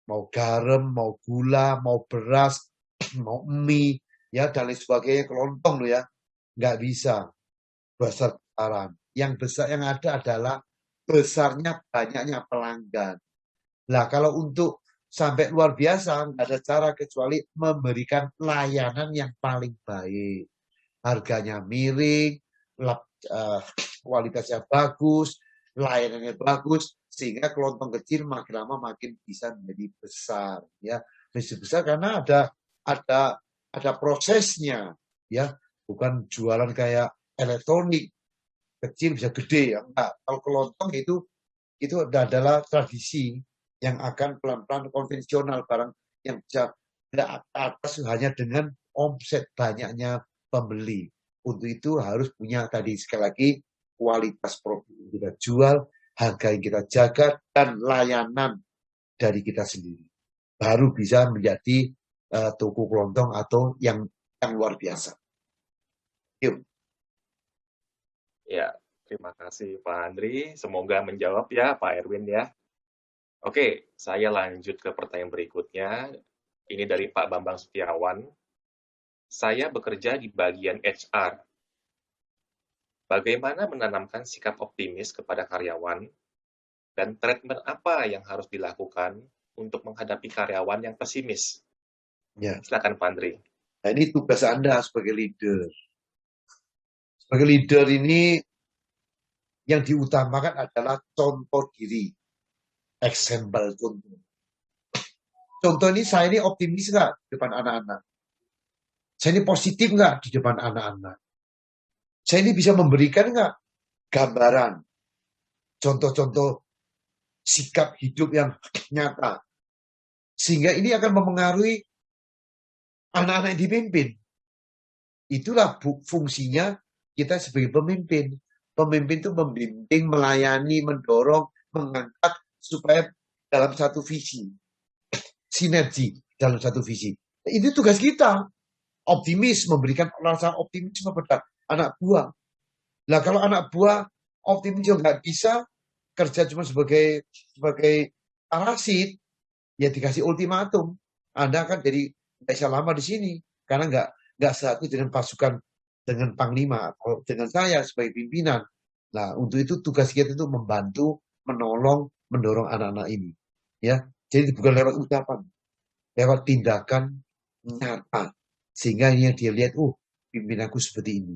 mau garam, mau gula, mau beras, mau mie, ya dan lain sebagainya, kelontong loh ya, nggak bisa besar-besaran. Yang besar yang ada adalah besarnya banyaknya pelanggan. Nah, kalau untuk sampai luar biasa, nggak ada cara kecuali memberikan layanan yang paling baik. Harganya miring, kualitasnya bagus, layanannya bagus, sehingga kelontong kecil makin lama makin bisa menjadi besar. Ya, menjadi besar karena ada prosesnya, ya, bukan jualan kayak elektronik kecil bisa gede ya. Enggak. Kalau kelontong itu adalah tradisi yang akan pelan-pelan konvensional, barang yang bisa atas hanya dengan omset banyaknya pembeli. Untuk itu harus punya tadi sekali lagi kualitas produk yang kita jual, harga yang kita jaga, dan layanan dari kita sendiri. Baru bisa menjadi toko kelontong atau yang luar biasa. Yuk. Ya, terima kasih Pak Andri. Semoga menjawab ya Pak Erwin ya. Oke, saya lanjut ke pertanyaan berikutnya. Ini dari Pak Bambang Setiawan. Saya bekerja di bagian HR. Bagaimana menanamkan sikap optimis kepada karyawan dan treatment apa yang harus dilakukan untuk menghadapi karyawan yang pesimis? Ya. Silakan Pak Andri. Nah, ini tugas Anda sebagai leader. Sebagai leader ini yang diutamakan adalah contoh diri. Example contoh. Contoh ini saya ini optimis nggak di depan anak-anak? Saya ini positif nggak di depan anak-anak? Saya ini bisa memberikan nggak gambaran, contoh-contoh sikap hidup yang nyata? Sehingga ini akan mempengaruhi anak-anak yang dipimpin. Itulah fungsinya kita sebagai pemimpin. Pemimpin itu membimbing, melayani, mendorong, mengangkat supaya dalam satu visi. Sinergi dalam satu visi. Itu tugas kita. Optimis, memberikan rasa optimisme pada anak buah. Nah, kalau anak buah optimis juga nggak bisa, kerja cuma sebagai parasit, ya dikasih ultimatum. Anda kan jadi nggak bisa lama di sini karena nggak satu dengan pasukan, dengan panglima atau dengan saya sebagai pimpinan. Nah, untuk itu tugas kita itu membantu, menolong, mendorong anak-anak ini. Ya, jadi bukan lewat ucapan, lewat tindakan nyata. Sehingga yang dia lihat, pimpinanku seperti ini.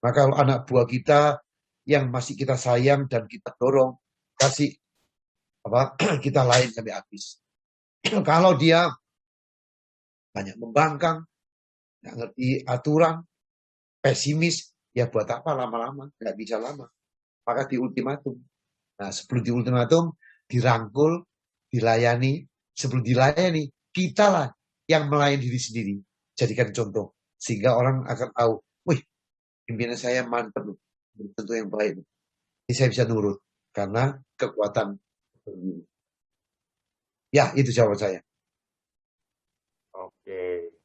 Maka kalau anak buah kita yang masih kita sayang dan kita dorong, kasih kita lain sampai habis. Kalau dia banyak membangkang, nggak ngerti aturan, pesimis, ya buat apa lama-lama? Nggak bisa lama. Maka di ultimatum. Nah, sebelum di ultimatum, dirangkul, dilayani. Sebelum dilayani, kita lah yang melayani diri sendiri. Jadikan contoh. Sehingga orang akan tahu, wih, pimpinan saya mantap, tentu yang baik. Ini saya bisa nurut. Karena kekuatan. Ya, itu jawaban saya. Oke.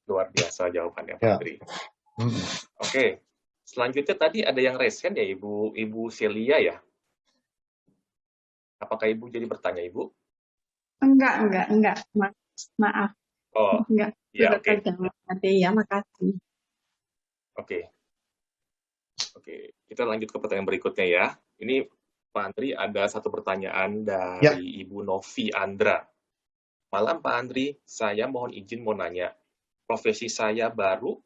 Luar biasa jawabannya, Pak Ya. Andri. Oke, selanjutnya tadi ada yang resen ya, Ibu Celia ya? Apakah Ibu jadi bertanya, Ibu? Enggak. Maaf. Oh, Enggak. ya, Sudah oke. terjawab tadi ya, makasih. Oke. Kita lanjut ke pertanyaan berikutnya ya. Ini Pak Andri ada satu pertanyaan dari Ibu Novi Andra. Malam Pak Andri, saya mohon izin mau nanya. Profesi saya baru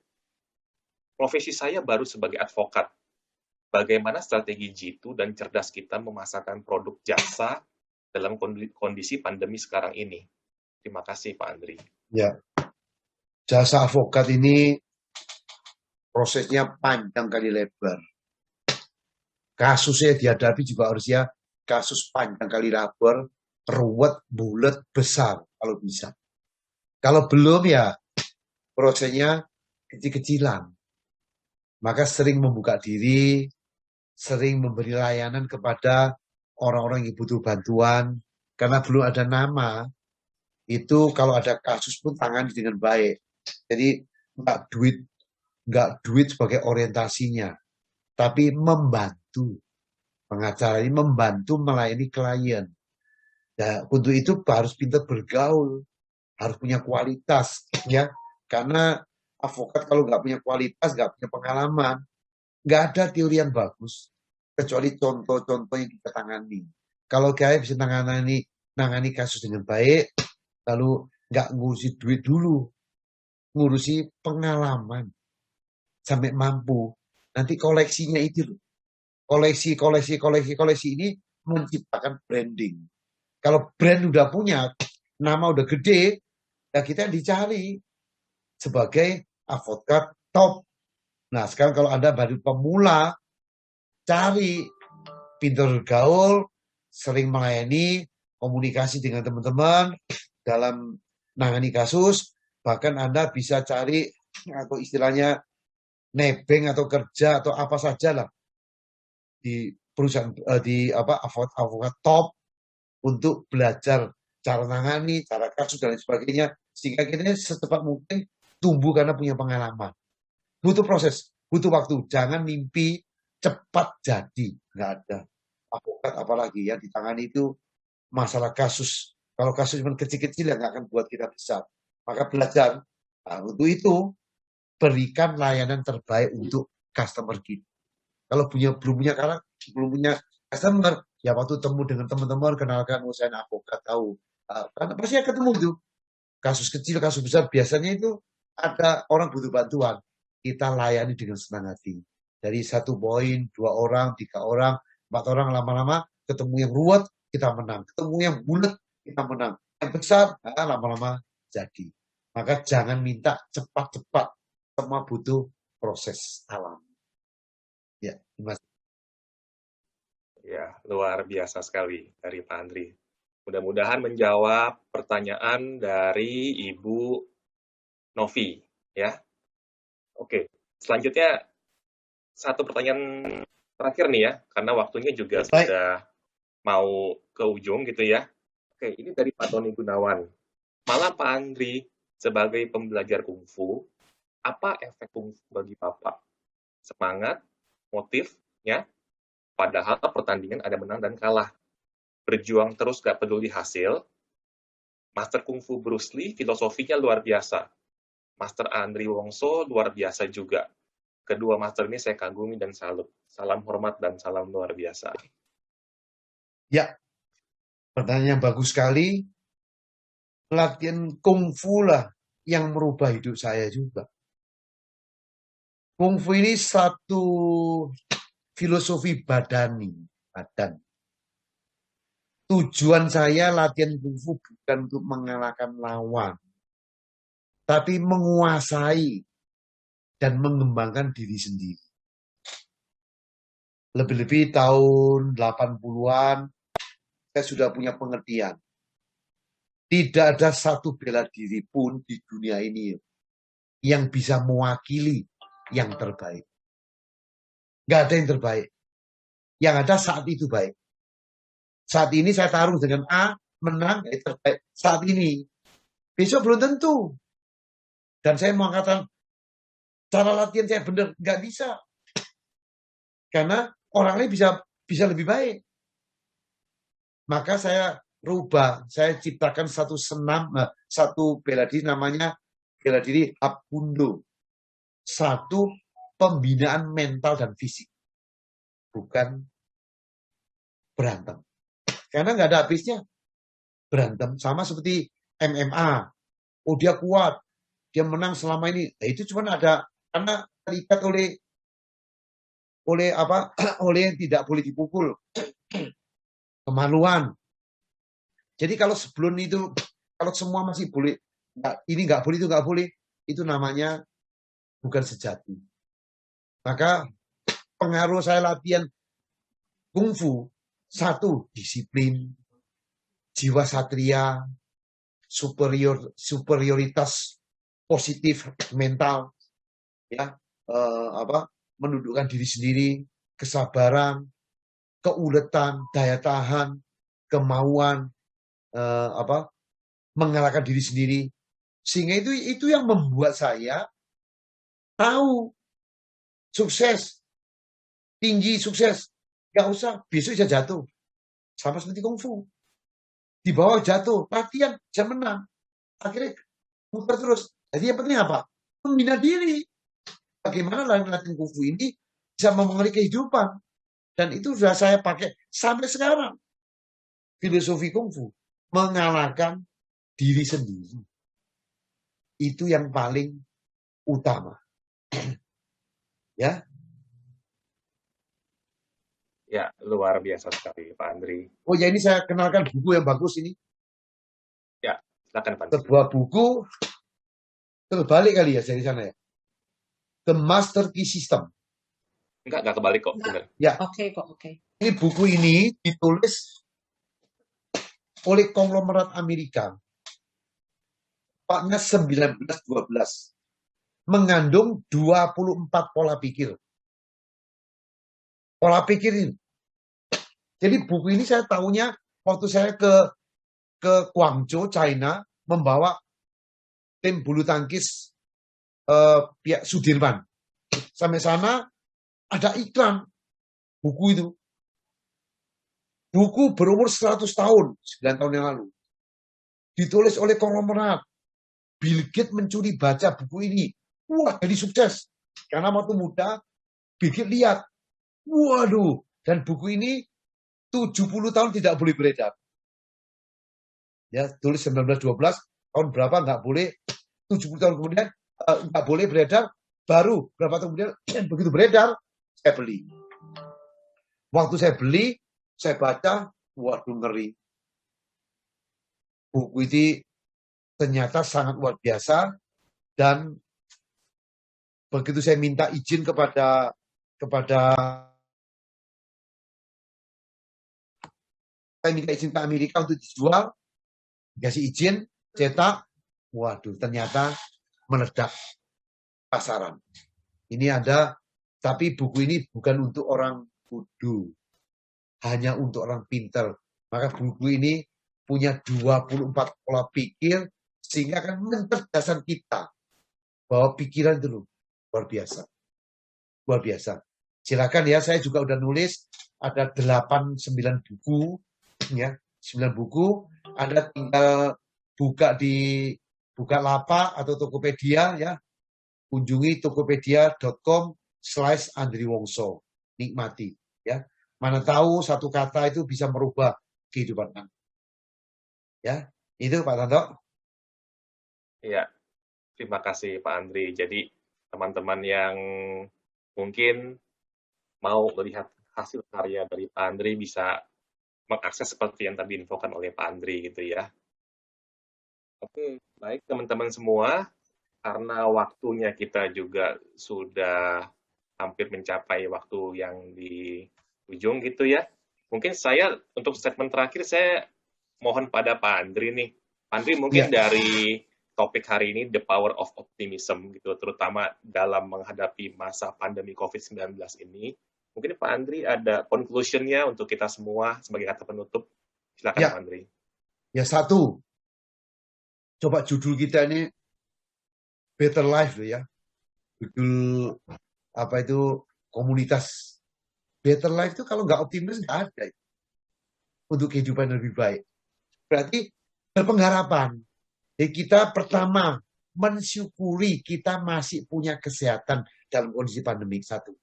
sebagai advokat. Bagaimana strategi Jitu dan cerdas kita memasarkan produk jasa dalam kondisi pandemi sekarang ini? Terima kasih Pak Andri. Ya, jasa advokat ini prosesnya panjang kali lebar. Kasusnya dihadapi juga harusnya kasus panjang kali lebar, ruwet, bulat, besar kalau bisa. Kalau belum ya prosesnya kecil-kecilan. Maka sering membuka diri, sering memberi layanan kepada orang-orang yang butuh bantuan. Karena belum ada nama, itu kalau ada kasus pun tangani dengan baik. Jadi nggak duit sebagai orientasinya, tapi membantu. Pengacara ini membantu melayani klien. Nah, untuk itu harus pintar bergaul, harus punya kualitas, ya. Karena advokat kalau nggak punya kualitas, nggak punya pengalaman, nggak ada teori yang bagus, kecuali contoh-contoh yang kita tangani. Kalau saya bisa nangani kasus dengan baik, lalu nggak ngurusi duit dulu, ngurusi pengalaman sampai mampu. Nanti koleksinya itu loh. Koleksi ini menciptakan branding. Kalau brand udah punya, nama udah gede, ya kita dicari sebagai advokat top. Nah, sekarang kalau Anda baru pemula, cari pintar gaul, sering melayani, komunikasi dengan teman-teman dalam menangani kasus, bahkan Anda bisa cari atau istilahnya nebeng atau kerja atau apa saja lah di perusahaan advokat top untuk belajar cara nangani, cara kasus dan lain sebagainya sehingga kita secepat mungkin tumbuh karena punya pengalaman. Butuh proses, butuh waktu. Jangan mimpi cepat jadi, nggak ada. Advokat apalagi yang ditangani itu masalah kasus. Kalau kasus cuma kecil-kecil ya nggak akan buat kita besar. Maka belajar. Nah, untuk itu berikan layanan terbaik untuk customer kita. Kalau belum punya customer, ya waktu temu dengan teman-teman, kenalkan saya advokat tahu. Karena pasti akan ketemu itu. Kasus kecil, kasus besar, biasanya itu ada orang butuh bantuan. Kita layani dengan senang hati. Dari 1 poin, 2 orang, 3 orang, 4 orang, lama-lama ketemu yang ruwet, kita menang. Ketemu yang bulat, kita menang. Yang besar, lama-lama jadi. Maka jangan minta cepat-cepat. Semua butuh proses alam. Ya, terima kasih. Ya, luar biasa sekali dari Pak Andri. Mudah-mudahan menjawab pertanyaan dari Ibu Novi, ya. Oke, selanjutnya satu pertanyaan terakhir nih ya, karena waktunya juga sudah mau ke ujung gitu ya. Oke, ini dari Pak Tony Gunawan. Malam Pak Andri, sebagai pembelajar kungfu, apa efek kungfu bagi Bapak? Semangat, motifnya, padahal pertandingan ada menang dan kalah. Berjuang terus gak peduli hasil. Master Kungfu Bruce Lee, filosofinya luar biasa. Master Andri Wongso luar biasa juga. Kedua master ini saya kagumi dan salut. Salam hormat dan salam luar biasa. Ya, pertanyaan yang bagus sekali. Latihan kungfu lah yang merubah hidup saya juga. Kungfu ini satu filosofi badan. Tujuan saya latihan kungfu bukan untuk mengalahkan lawan, tapi menguasai dan mengembangkan diri sendiri. Lebih-lebih tahun 80-an, saya sudah punya pengertian. Tidak ada satu bela diri pun di dunia ini yang bisa mewakili yang terbaik. Nggak ada yang terbaik. Yang ada saat itu baik. Saat ini saya taruh dengan A, menang, terbaik. Saat ini. Besok belum tentu. Dan saya mengatakan, cara latihan saya benar, nggak bisa. Karena orang lain bisa lebih baik. Maka saya rubah, saya ciptakan satu satu bela diri namanya bela diri Apundo. Satu pembinaan mental dan fisik. Bukan berantem. Karena nggak ada habisnya berantem. Sama seperti MMA. Oh dia kuat, dia menang selama ini. Nah, itu cuma ada karena terikat oleh apa? Oleh yang tidak boleh dipukul. Kemaluan. Jadi kalau sebelum itu, kalau semua masih boleh, ini nggak boleh, itu nggak boleh, itu namanya bukan sejati. Maka pengaruh saya latihan kungfu, satu, disiplin, jiwa satria, superioritas positif mental, ya, menundukkan diri sendiri, kesabaran, keuletan, daya tahan, kemauan, mengalahkan diri sendiri, sehingga itu yang membuat saya tahu sukses, tinggi sukses, nggak usah besok bisa jatuh, sama seperti kungfu, di bawah jatuh, latihan bisa menang, akhirnya muter terus. Jadi yang penting apa? Membina diri. Bagaimana latihan kungfu ini bisa memengaruhi kehidupan, dan itu sudah saya pakai sampai sekarang. Filosofi kungfu mengalahkan diri sendiri. Itu yang paling utama. Ya. Ya, luar biasa sekali Pak Andri. Oh ya, ini saya kenalkan buku yang bagus ini. Ya, silakan Pak Andri. Sebuah buku terbalik kali ya dari sana ya. The Master Key System. Enggak kebalik kok. Benar. Ya. Oke kok, oke. Ini buku ini ditulis oleh konglomerat Amerika. Tepatnya 1912. Mengandung 24 pola pikir. Pola pikir ini. Jadi buku ini saya tahunya waktu saya ke Guangzhou, China, membawa tim bulu tangkis pihak Sudirman. Sampai sana ada iklan buku itu. Buku berumur 100 tahun, 9 tahun yang lalu. Ditulis oleh konglomerat. Bill Gates mencuri baca buku ini. Wah, jadi sukses. Karena waktu muda, Bill Gates lihat. Waduh, dan buku ini 70 tahun tidak boleh beredar. Ya, tulis 1912, tahun berapa nggak boleh, 70 tahun kemudian nggak boleh beredar, baru berapa tahun kemudian begitu beredar, saya beli. Waktu saya beli, saya baca, waduh ngeri. Buku ini ternyata sangat luar biasa, dan begitu saya minta izin kepada saya minta izin ke Amerika untuk dijual, dikasih izin, cetak, waduh ternyata meledak pasaran. Ini ada, tapi buku ini bukan untuk orang bodoh, hanya untuk orang pintar. Maka buku ini punya 24 pola pikir, sehingga akan mencerdaskan kita bahwa pikiran itu luar biasa. Luar biasa. Silakan ya, saya juga udah nulis, ada 8-9 buku, ya, 9 buku, Anda tinggal buka di Bukalapak atau Tokopedia, ya, kunjungi tokopedia.com/Andri Wongso, nikmati, ya. Mana tahu satu kata itu bisa merubah kehidupan Anda. Ya, itu Pak Tanto. Iya, terima kasih Pak Andri. Jadi teman-teman yang mungkin mau melihat hasil karya dari Pak Andri bisa mengakses seperti yang tadi infokan oleh Pak Andri gitu ya. Oke, baik teman-teman semua, karena waktunya kita juga sudah hampir mencapai waktu yang di ujung gitu ya. Mungkin saya untuk statement terakhir saya mohon pada Pak Andri nih. Pak Andri mungkin dari topik hari ini the power of optimism gitu, terutama dalam menghadapi masa pandemi COVID-19 ini. Mungkin Pak Andri ada conclusion-nya untuk kita semua sebagai kata penutup. Silakan Pak Andri. Ya, satu. Coba judul kita ini Better Life loh ya. Judul apa itu komunitas Better Life itu kalau nggak optimis nggak ada untuk kehidupan yang lebih baik. Berarti berpengharapan. Jadi kita pertama mensyukuri kita masih punya kesehatan dalam kondisi pandemi satu.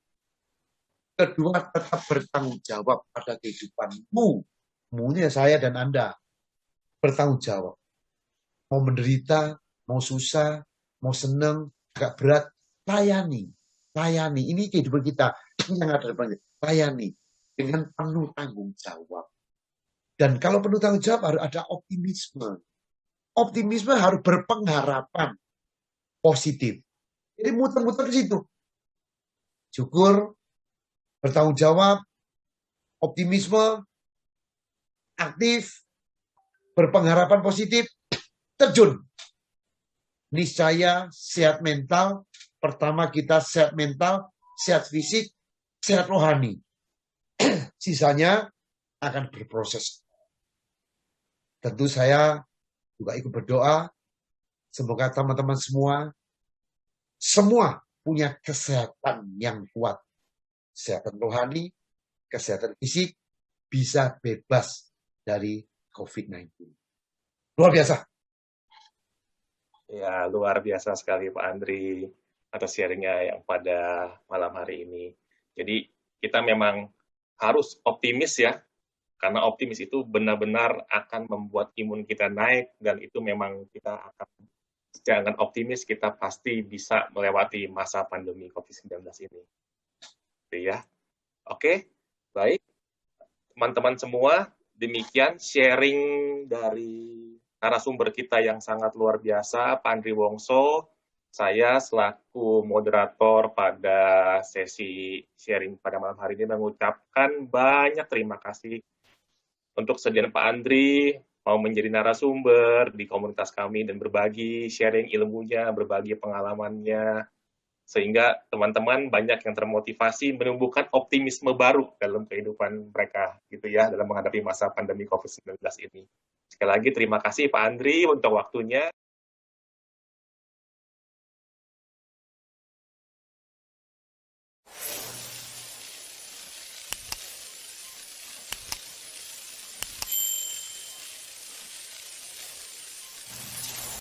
Kedua, tetap bertanggung jawab pada kehidupanmu. Munya saya dan Anda bertanggung jawab. Mau menderita, mau susah, mau seneng, agak berat, layani. Layani. Ini kehidupan kita. Ini yang ada di depan. Layani. Dengan penuh tanggung jawab. Dan kalau penuh tanggung jawab harus ada optimisme. Optimisme harus berpengharapan positif. Jadi muter-muter ke situ. Syukur, bertanggung jawab, optimisme, aktif, berpengharapan positif, terjun. Niscaya sehat mental. Pertama kita sehat mental, sehat fisik, sehat rohani. Sisanya akan berproses. Tentu saya juga ikut berdoa. Semoga teman-teman semua punya kesehatan yang kuat. Kesehatan rohani, kesehatan fisik, bisa bebas dari COVID-19. Luar biasa. Ya, luar biasa sekali Pak Andri atas sharingnya yang pada malam hari ini. Jadi kita memang harus optimis ya, karena optimis itu benar-benar akan membuat imun kita naik, dan itu memang kita akan, jangan optimis, kita pasti bisa melewati masa pandemi COVID-19 ini. Gitu ya. Oke, baik. Teman-teman semua, demikian sharing dari narasumber kita yang sangat luar biasa, Pak Andri Wongso. Saya selaku moderator pada sesi sharing pada malam hari ini mengucapkan banyak terima kasih untuk kesediaan Pak Andri mau menjadi narasumber di komunitas kami dan berbagi sharing ilmunya, berbagi pengalamannya, sehingga teman-teman banyak yang termotivasi menumbuhkan optimisme baru dalam kehidupan mereka gitu ya, dalam menghadapi masa pandemi COVID-19 ini. Sekali lagi terima kasih Pak Andri untuk waktunya.